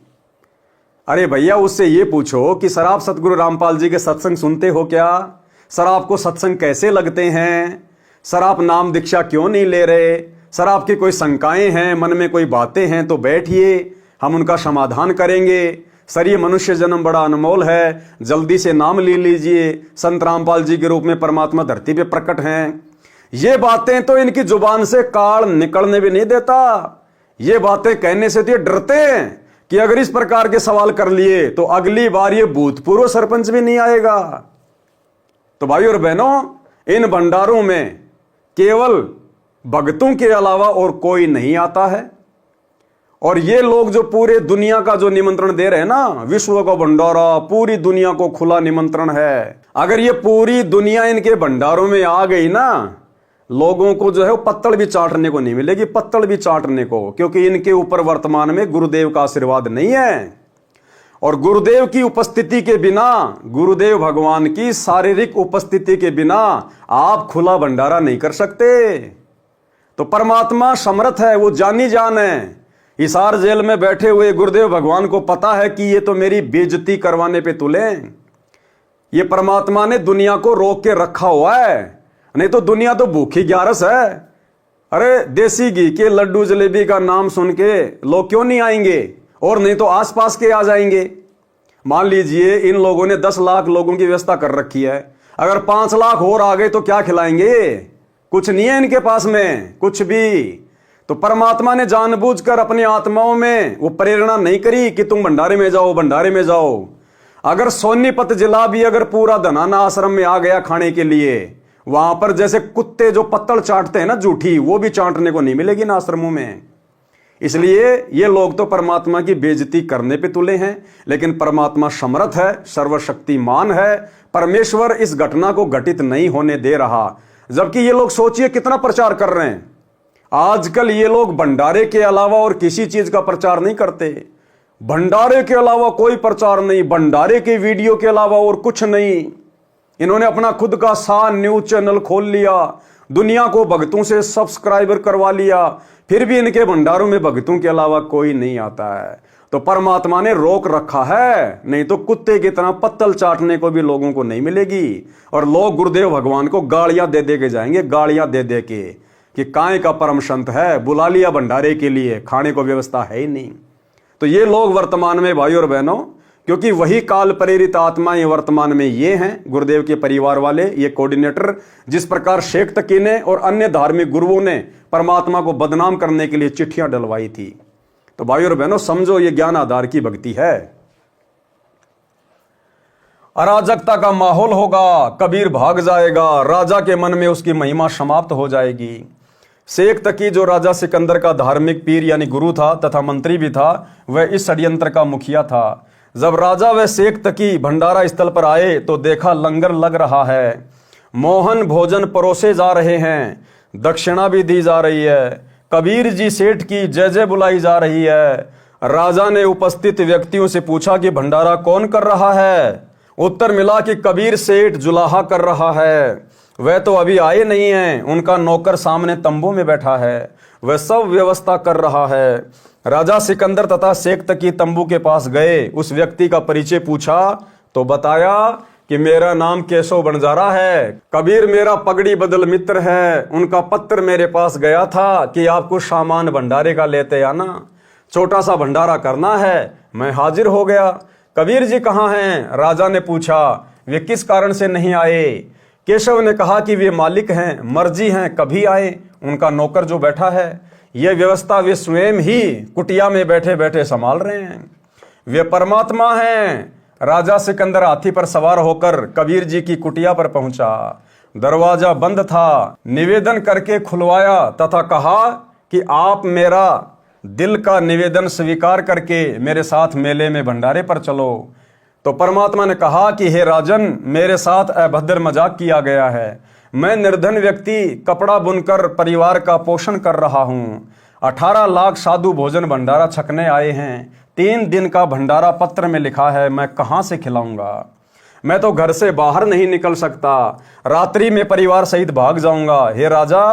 अरे भैया, उससे ये पूछो कि सर आप सतगुरु रामपाल जी के सत्संग सुनते हो क्या? सर आपको सत्संग कैसे लगते हैं? सर आप नाम दीक्षा क्यों नहीं ले रहे? सर आपकी कोई शंकाएं हैं, मन में कोई बातें हैं तो बैठिए, हम उनका समाधान करेंगे। सर ये मनुष्य जन्म बड़ा अनमोल है, जल्दी से नाम ले लीजिए, संत रामपाल जी के रूप में परमात्मा धरती पे प्रकट हैं। ये बातें तो इनकी जुबान से काल निकलने भी नहीं देता। ये बातें कहने से तो ये डरते हैं कि अगर इस प्रकार के सवाल कर लिए तो अगली बार ये भूतपूर्व सरपंच भी नहीं आएगा। तो भाई और बहनों, इन भंडारों में केवल भक्तों के अलावा और कोई नहीं आता है। और ये लोग जो पूरे दुनिया का जो निमंत्रण दे रहे हैं ना, विश्व का भंडारा, पूरी दुनिया को खुला निमंत्रण है। अगर ये पूरी दुनिया इनके भंडारों में आ गई ना, लोगों को जो है वो पत्तल भी चाटने को नहीं मिलेगी, पत्तल भी चाटने को, क्योंकि इनके ऊपर वर्तमान में गुरुदेव का आशीर्वाद नहीं है। और गुरुदेव की उपस्थिति के बिना, गुरुदेव भगवान की शारीरिक उपस्थिति के बिना आप खुला भंडारा नहीं कर सकते। तो परमात्मा समर्थ है, वो जानी जान है। हिसार जेल में बैठे हुए गुरुदेव भगवान को पता है कि ये तो मेरी बेइज्जती करवाने पे तुले। ये परमात्मा ने दुनिया को रोक के रखा हुआ है, नहीं तो दुनिया तो भूखी ग्यारस है। अरे देसी घी के लड्डू जलेबी का नाम सुन के लोग क्यों नहीं आएंगे, और नहीं तो आसपास के आ जाएंगे। मान लीजिए इन लोगों ने 10 लाख लोगों की व्यवस्था कर रखी है, अगर 5 लाख और आ गए तो क्या खिलाएंगे? कुछ नहीं है इनके पास में कुछ भी। तो परमात्मा ने जानबूझकर अपनी आत्माओं में वो प्रेरणा नहीं करी कि तुम भंडारे में जाओ, भंडारे में जाओ। अगर सोनीपत जिला भी अगर पूरा धनाना आश्रम में आ गया खाने के लिए, वहां पर जैसे कुत्ते जो पत्तल चाटते हैं ना झूठी, वो भी चाटने को नहीं मिलेगी ना आश्रमों में। इसलिए ये लोग तो परमात्मा की बेइज्जती करने पे तुले हैं, लेकिन परमात्मा समर्थ है, सर्वशक्तिमान है। परमेश्वर इस घटना को घटित नहीं होने दे रहा। जबकि ये लोग सोचिए कितना प्रचार कर रहे हैं। आजकल ये लोग भंडारे के अलावा और किसी चीज का प्रचार नहीं करते। भंडारे के अलावा कोई प्रचार नहीं, भंडारे के वीडियो के अलावा और कुछ नहीं। इन्होंने अपना खुद का सान न्यूज चैनल खोल लिया, दुनिया को भक्तों से सब्सक्राइबर करवा लिया, फिर भी इनके भंडारों में भक्तों के अलावा कोई नहीं आता है। तो परमात्मा ने रोक रखा है, नहीं तो कुत्ते की तरह पत्तल चाटने को भी लोगों को नहीं मिलेगी। और लोग गुरुदेव भगवान को गालियां दे दे के जाएंगे, गालियां दे दे के कि काय का परम संत है, बुला लिया भंडारे के लिए, खाने को व्यवस्था है ही नहीं। तो ये लोग वर्तमान में भाई और बहनों, क्योंकि वही काल प्रेरित आत्माएं वर्तमान में ये हैं, गुरुदेव के परिवार वाले, ये कोऑर्डिनेटर, जिस प्रकार शेख तकी ने और अन्य धार्मिक गुरुओं ने परमात्मा को बदनाम करने के लिए चिट्ठियां डलवाई थी। तो भाई और बहनों समझो, ये ज्ञान आधार की भक्ति है। अराजकता का माहौल होगा, कबीर भाग जाएगा, राजा के मन में उसकी महिमा समाप्त हो जाएगी। शेख तकी जो राजा सिकंदर का धार्मिक पीर यानी गुरु था तथा मंत्री भी था, वह इस षड्यंत्र का मुखिया था। जब राजा व शेख तकी भंडारा स्थल पर आए तो देखा लंगर लग रहा है, मोहन भोजन परोसे जा रहे हैं, दक्षिणा भी दी जा रही है, कबीर जी सेठ की जय जय बुलाई जा रही है। राजा ने उपस्थित व्यक्तियों से पूछा कि भंडारा कौन कर रहा है? उत्तर मिला कि कबीर सेठ जुलाहा कर रहा है, वह तो अभी आए नहीं हैं, उनका नौकर सामने तंबू में बैठा है, वह सब व्यवस्था कर रहा है। राजा सिकंदर तथा शेख तकी तंबू के पास गए, उस व्यक्ति का परिचय पूछा तो बताया कि मेरा नाम केशव बंजारा है, कबीर मेरा पगड़ी बदल मित्र है, उनका पत्र मेरे पास गया था कि आपको सामान भंडारे का लेते आना, छोटा सा भंडारा करना है। मैं हाजिर हो गया। कबीर जी कहाँ हैं? राजा ने पूछा। वे किस कारण से नहीं आए? केशव ने कहा कि वे मालिक हैं, मर्जी हैं, कभी आए, उनका नौकर जो बैठा है, यह व्यवस्था वे स्वयं ही कुटिया में बैठे बैठे संभाल रहे हैं, वे परमात्मा हैं। राजा सिकंदर हाथी पर सवार होकर कबीर जी की कुटिया पर पहुंचा। दरवाजा बंद था, निवेदन करके खुलवाया तथा कहा कि आप मेरा दिल का निवेदन स्वीकार करके मेरे साथ मेले में भंडारे पर चलो। तो परमात्मा ने कहा कि हे राजन, मेरे साथ अभद्र मजाक किया गया है, मैं निर्धन व्यक्ति कपड़ा बुनकर परिवार का पोषण कर रहा हूँ। 18 लाख साधु भोजन भंडारा छकने आए हैं, 3 दिन का भंडारा पत्र में लिखा है, मैं कहाँ से खिलाऊंगा? मैं तो घर से बाहर नहीं निकल सकता, रात्रि में परिवार सहित भाग जाऊंगा। हे राजा,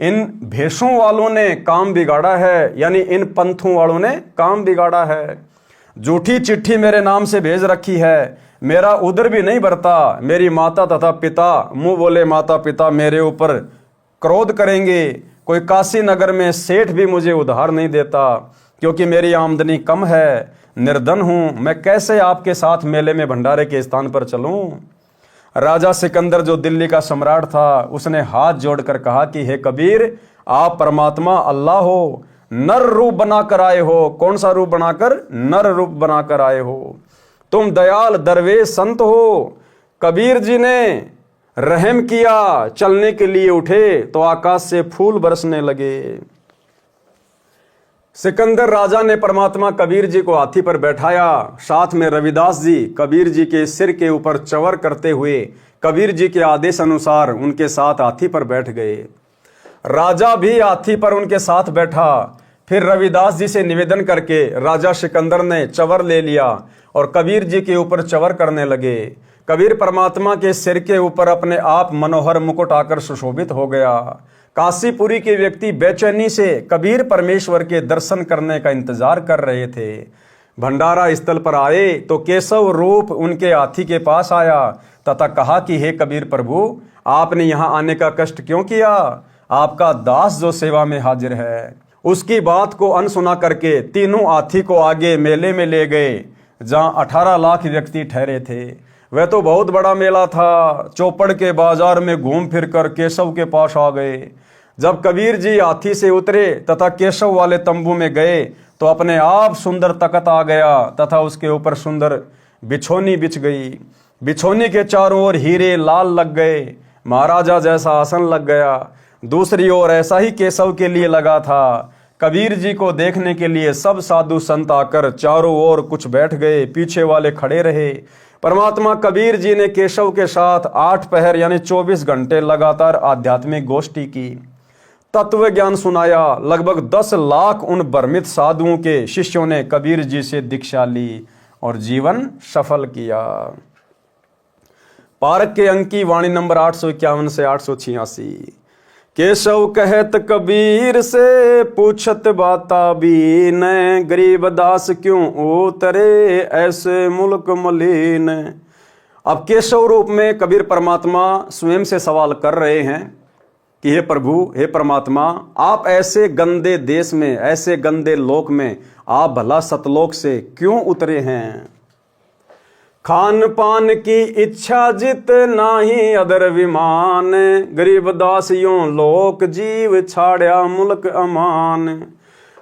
इन भेषों वालों ने काम बिगाड़ा है, यानी इन पंथों वालों ने काम बिगाड़ा है। झूठी चिट्ठी मेरे नाम से भेज रखी है, मेरा उदर भी नहीं भरता। मेरी माता तथा पिता, मुंह बोले माता पिता मेरे ऊपर क्रोध करेंगे। कोई काशी नगर में सेठ भी मुझे उधार नहीं देता, क्योंकि मेरी आमदनी कम है, निर्धन हूं। मैं कैसे आपके साथ मेले में भंडारे के स्थान पर चलूं? राजा सिकंदर जो दिल्ली का सम्राट था, उसने हाथ जोड़कर कहा कि हे कबीर, आप परमात्मा अल्लाह हो, नर रूप बनाकर आए हो। कौन सा रूप बनाकर? नर रूप बनाकर आए हो। तुम दयाल दरवेश संत हो। कबीर जी ने रहम किया, चलने के लिए उठे तो आकाश से फूल बरसने लगे। सिकंदर राजा ने परमात्मा कबीर जी को हाथी पर बैठाया, साथ में रविदास जी कबीर जी के सिर के ऊपर चवर करते हुए कबीर जी के आदेश अनुसार उनके साथ हाथी पर बैठ गए। राजा भी हाथी पर उनके साथ बैठा। फिर रविदास जी से निवेदन करके राजा सिकंदर ने चवर ले लिया और कबीर जी के ऊपर चवर करने लगे। कबीर परमात्मा के सिर के ऊपर अपने आप मनोहर मुकुट आकर सुशोभित हो गया। काशीपुरी के व्यक्ति बेचैनी से कबीर परमेश्वर के दर्शन करने का इंतजार कर रहे थे। भंडारा स्थल पर आए तो केशव रूप उनके हाथी के पास आया तथा कहा कि हे कबीर प्रभु, आपने यहाँ आने का कष्ट क्यों किया? आपका दास जो सेवा में हाजिर है। उसकी बात को अनसुना करके तीनों हाथी को आगे मेले में ले गए जहाँ 18 लाख व्यक्ति ठहरे थे। वह तो बहुत बड़ा मेला था। चौपड़ के बाजार में घूम फिर कर केशव के पास आ गए। जब कबीर जी हाथी से उतरे तथा केशव वाले तंबू में गए तो अपने आप सुंदर तख्त आ गया तथा उसके ऊपर सुंदर बिछोनी बिछ गई। बिछोनी के चारों ओर हीरे लाल लग गए। महाराजा जैसा आसन लग गया। दूसरी ओर ऐसा ही केशव के लिए लगा था। कबीर जी को देखने के लिए सब साधु संत आकर चारों ओर कुछ बैठ गए, पीछे वाले खड़े रहे। परमात्मा कबीर जी ने केशव के साथ 8 पहर यानी 24 घंटे लगातार आध्यात्मिक गोष्ठी की, तत्व ज्ञान सुनाया। लगभग 10 लाख उन भ्रमित साधुओं के शिष्यों ने कबीर जी से दीक्षा ली और जीवन सफल किया। पारक के अंक की वाणी नंबर 851 से 886। केशव कहत कबीर से पूछत बाता बीन, गरीब दास क्यों उतरे ऐसे मुल्क मलिन। अब केशव रूप में कबीर परमात्मा स्वयं से सवाल कर रहे हैं कि हे प्रभु, हे परमात्मा, आप ऐसे गंदे देश में, ऐसे गंदे लोक में आप भला सतलोक से क्यों उतरे हैं? खान पान की इच्छा जित नाही अदर विमान, गरीब दास यूं लोक जीव छाड़या मुल्क अमान।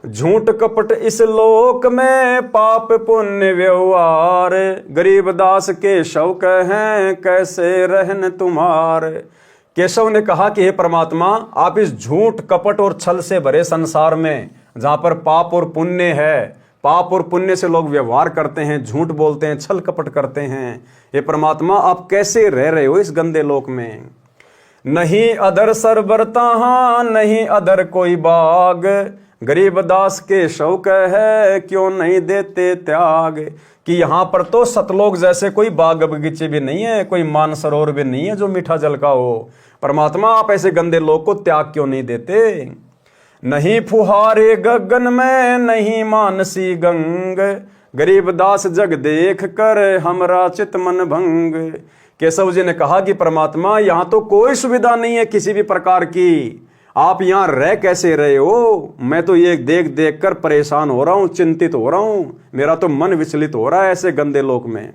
झूठ कपट इस लोक में पाप पुण्य व्यवहार, गरीब दास केशव कहें कैसे रहन तुम्हार। केशव ने कहा कि हे परमात्मा, आप इस झूठ कपट और छल से भरे संसार में जहां पर पाप और पुण्य है, पाप और पुण्य से लोग व्यवहार करते हैं, झूठ बोलते हैं, छल कपट करते हैं, हे परमात्मा आप कैसे रह रहे हो इस गंदे लोक में? नहीं अदर सरबर तहां, नहीं अदर कोई बाग, गरीब दास के शौक है क्यों नहीं देते त्याग। कि यहाँ पर तो सतलोक जैसे कोई बाग बगीचे भी नहीं है, कोई मानसरोवर भी नहीं है जो मीठा जल का हो। परमात्मा आप ऐसे गंदे लोक को त्याग क्यों नहीं देते? नहीं फुहारे गगन में, नहीं मानसी गंग, गरीब दास जग देख कर हमरा चित मन भंग। केशव जी ने कहा कि परमात्मा यहाँ तो कोई सुविधा नहीं है किसी भी प्रकार की, आप यहाँ रह कैसे रहे हो? मैं तो ये देख देख कर परेशान हो रहा हूँ, चिंतित हो रहा हूँ, मेरा तो मन विचलित हो रहा है ऐसे गंदे लोक में।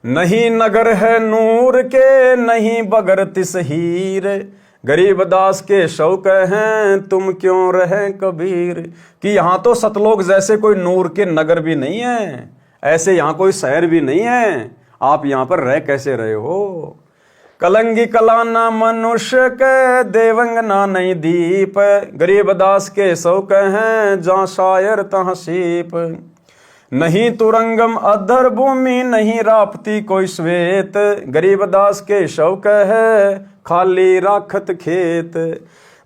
नहीं नगर है नूर के, नहीं बगर तिस हीर, गरीब दास के शौक हैं तुम क्यों रहे कबीर। कि यहाँ तो सतलोक जैसे कोई नूर के नगर भी नहीं है, ऐसे यहाँ कोई शहर भी नहीं है, आप यहाँ पर रह कैसे रहे हो? कलंगी कलाना मनुष्य के, देवंगना नहीं दीप, गरीब दास के शौक हैं जहाँ शायर तहाँ सीप। नहीं तुरंगम अधर भूमि, नहीं रापती कोई श्वेत, गरीब दास के शौक है खाली राखत खेत।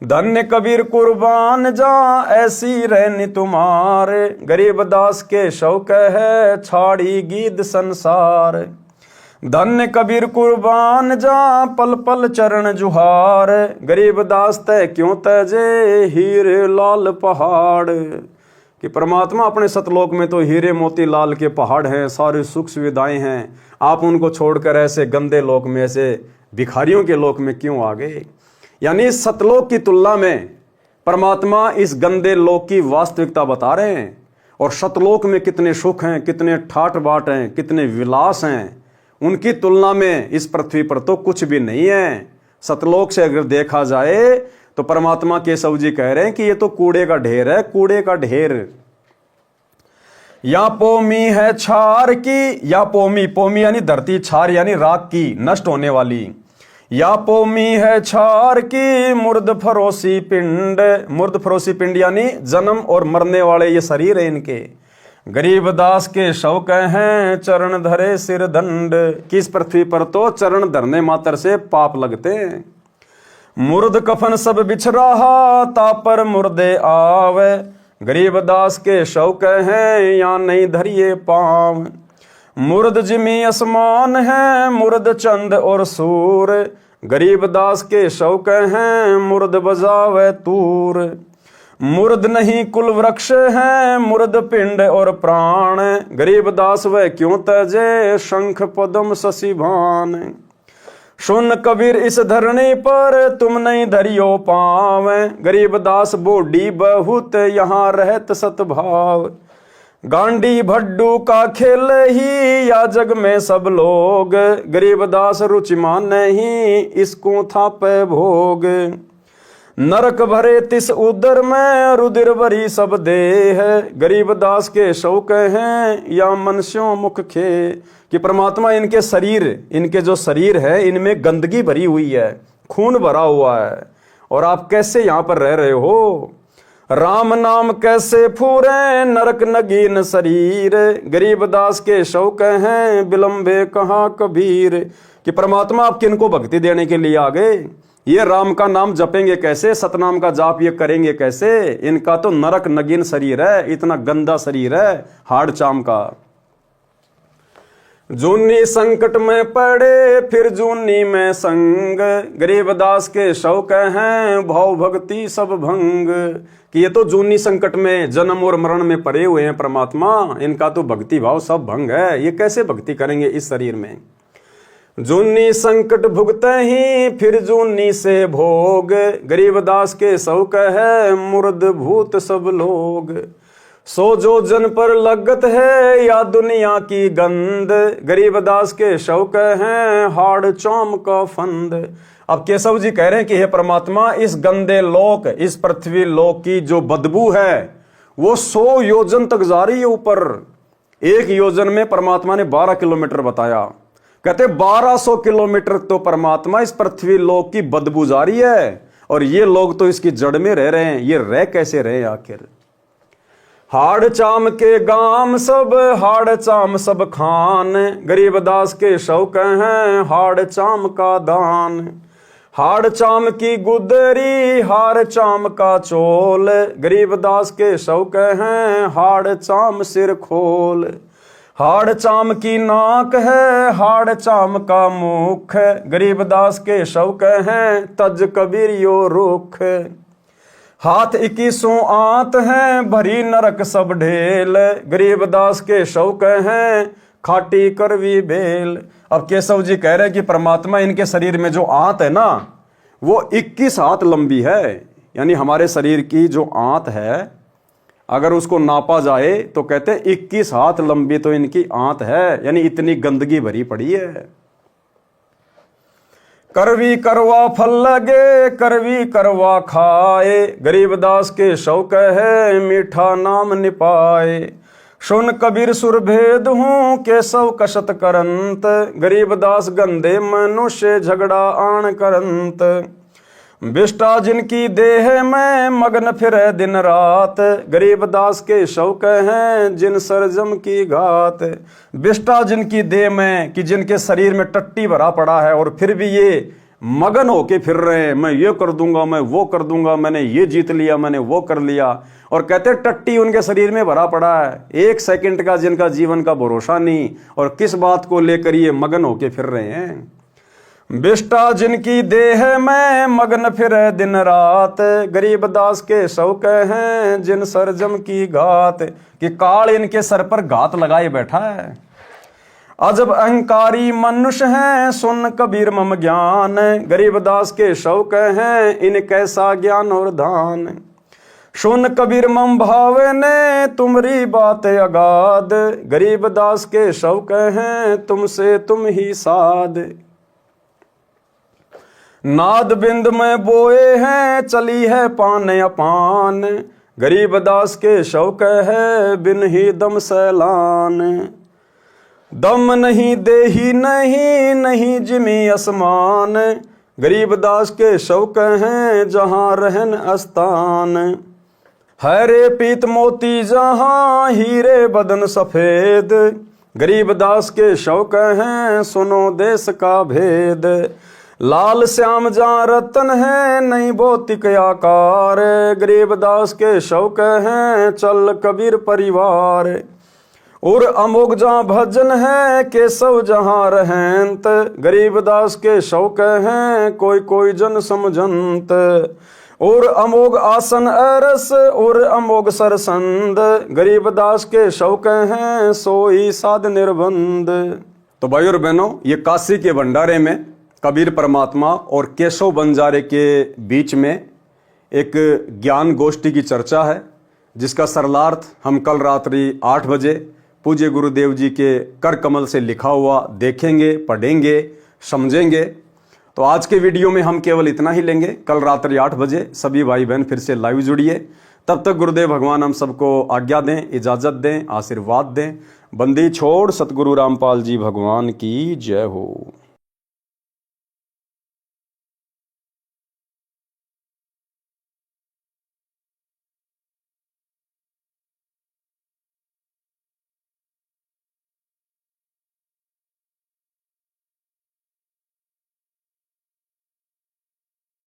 धन्य कबीर कुर्बान जहाँ ऐसी रहनी तुम्हारे, गरीब दास के शौक है छाड़ी गीत संसार। धन्य कबीर कुर्बान जहाँ पल पल चरण जुहार, गरीब दास तय क्यों तजे हीरे लाल पहाड़। कि परमात्मा अपने सतलोक में तो हीरे मोती लाल के पहाड़ हैं, सारी सुख सुविधाएं हैं, आप उनको छोड़कर ऐसे गंदे लोक में, ऐसे भिखारियों के लोक में क्यों आ गए? यानी सतलोक की तुलना में परमात्मा इस गंदे लोक की वास्तविकता बता रहे हैं। और सतलोक में कितने सुख हैं, कितने ठाट बाट हैं, कितने विलास हैं, उनकी तुलना में इस पृथ्वी पर तो कुछ भी नहीं है। सतलोक से अगर देखा जाए तो परमात्मा केशव जी कह रहे हैं कि ये तो कूड़े का ढेर है, कूड़े का ढेर। या पोमी है छार की, या पोमी, पोमी यानी धरती, छार यानी राख की, नष्ट होने वाली। या पोमी है छार की मुर्द फरोसी पिंड, मुर्द फरोसी पिंड यानी जन्म और मरने वाले ये शरीर है इनके। गरीब दास के शौक हैं चरण धरे सिर दंड, किस पृथ्वी पर तो चरण धरने मात्र से पाप लगते हैं। मुर्द कफन सब बिछ रहा तापर मुर्दे आवे, गरीबदास के शौक हैं या नहीं धरिए पाँव। मुर्द जिमी आसमान है मुर्द चंद और सूर, गरीबदास के शौक हैं मुर्द बजावे तूर। मुर्द नहीं कुल वृक्ष है मुर्द पिंड और प्राण, गरीबदास वह क्यों तजे शंख पद्म शशि भान। सुन कबीर इस धरनी पर तुम नहीं धरियो पाँव, गरीबदास बोडी बहुत यहाँ रहत सतभाव। गांडी भड्डू का खेल ही या जग में सब लोग, गरीबदास रुचिमान नहीं इसको था पे भोग। नरक भरे तिस उदर में रुधिर भरी सब देह, गरीबदास के शौक हैं या मनुष्यों मुख खे। कि परमात्मा इनके शरीर, इनके जो शरीर है इनमें गंदगी भरी हुई है, खून भरा हुआ है, और आप कैसे यहाँ पर रह रहे हो। राम नाम कैसे फूरे नरक नगीन शरीर, गरीबदास के शौक हैं विलंबे कहाँ कबीर। कि परमात्मा आप किनको भक्ति देने के लिए आ गए, ये राम का नाम जपेंगे कैसे, सतनाम का जाप ये करेंगे कैसे। इनका तो नरक नगीन शरीर है, इतना गंदा शरीर है हाड़ चाम का। जूनी संकट में पड़े फिर जूनी में संग, गरीबदास के शौक हैं भाव भक्ति सब भंग। कि ये तो जूनी संकट में जन्म और मरण में पड़े हुए हैं परमात्मा, इनका तो भक्ति भाव सब भंग है, ये कैसे भक्ति करेंगे इस शरीर में। जूनी संकट भुगते ही फिर जूनी से भोग, गरीबदास के शौक है मुर्द भूत सब लोग। सो जो जन पर लगत है या दुनिया की गंद, गरीबदास के शौक हैं हाड़ चौम का फंद। अब केशव जी कह रहे हैं कि हे परमात्मा इस गंदे लोक, इस पृथ्वी लोक की जो बदबू है वो 100 योजन तक जा रही है ऊपर। एक योजन में परमात्मा ने 12 किलोमीटर बताया, कहते 1200 किलोमीटर तो परमात्मा इस पृथ्वी लोक की बदबू जा रही है, और ये लोग तो इसकी जड़ में रह रहे हैं। ये रह कैसे रहे आखिर। हाड़ चाम के गाम सब हाड़ चाम सब खान, गरीबदास के शौक हैं हाड़ चाम का दान। हाड़ चाम की गुदरी हाड़ चाम का चोल, गरीबदास के शौक हैं हाड़ चाम सिर खोल। हाड़ चाम की नाक है हाड़ चाम का मुख, गरीबदास के शौक हैं तज कबीर यो रुख। हाथ 21 आंत हैं भरी नरक सब ढेल, गरीबदास के शौक हैं खाटी करवी बेल। अब केशव जी कह रहे हैं कि परमात्मा इनके शरीर में जो आंत है ना वो 21 हाथ लंबी है। यानी हमारे शरीर की जो आंत है अगर उसको नापा जाए तो कहते हैं 21 हाथ लंबी तो इनकी आंत है, यानी इतनी गंदगी भरी पड़ी है। करवी करवा फल लगे करवी करवा खाए, गरीबदास के शौक है मीठा नाम निपाए। सुन कबीर सुर भेद हूँ केशव कशत करंत, गरीबदास गंदे मनुष्य झगड़ा आण करंत। बिष्टा जिनकी देह में मगन फिरे दिन रात, गरीबदास के शौक हैं जिन सरजम की घात। बिष्टा जिनकी देह में, कि जिनके शरीर में टट्टी भरा पड़ा है और फिर भी ये मगन होके फिर रहे हैं, मैं ये कर दूंगा मैं वो कर दूंगा, मैंने ये जीत लिया मैंने वो कर लिया, और कहते टट्टी उनके शरीर में भरा पड़ा है। 1 सेकंड का जिनका जीवन का भरोसा नहीं, और किस बात को लेकर ये मगन होके फिर रहे हैं। बिष्टा जिनकी देह में मगन फिरे दिन रात, गरीबदास के शौक हैं जिन सरजम की घात। कि काल इनके सर पर घात लगाए बैठा है। अजब अहंकारी मनुष्य हैं सुन कबीर मम ज्ञान, गरीबदास के शौक हैं इन कैसा ज्ञान और दान। सुन कबीर मम भावे ने तुमरी बात अगाध, गरीबदास के शौक हैं तुमसे तुम ही साध। नाद बिंद में बोए हैं चली है पान अपान, गरीबदास के शौक है बिन ही दम सैलान। दम नहीं देही नहीं नहीं जिमी आसमान, गरीबदास के शौक हैं जहाँ रहन अस्तान। हरे पीत मोती जहाँ हीरे बदन सफेद, गरीबदास के शौक हैं सुनो देश का भेद। लाल श्याम जहाँ रतन है नहीं भौतिक आकार, गरीबदास के शौक हैं चल कबीर परिवार। और अमोघ जहाँ भजन है केशव जहाँ रहंत, गरीबदास के शौक हैं कोई कोई जन समझंत। और अमोघ आसन अरस और अमोघ सरसंद, गरीबदास के शौक हैं सोई साध निर्बंध। तो भाई और बहनों, ये काशी के भंडारे में कबीर परमात्मा और केशव बंजारे के बीच में एक ज्ञान गोष्ठी की चर्चा है, जिसका सरलार्थ हम कल रात्रि 8 बजे पूज्य गुरुदेव जी के कर कमल से लिखा हुआ देखेंगे, पढ़ेंगे, समझेंगे। तो आज के वीडियो में हम केवल इतना ही लेंगे। कल रात्रि 8 बजे सभी भाई बहन फिर से लाइव जुड़िए। तब तक गुरुदेव भगवान हम सबको आज्ञा दें, इजाजत दें, आशीर्वाद दें। बंदी छोड़ सतगुरु रामपाल जी भगवान की जय हो।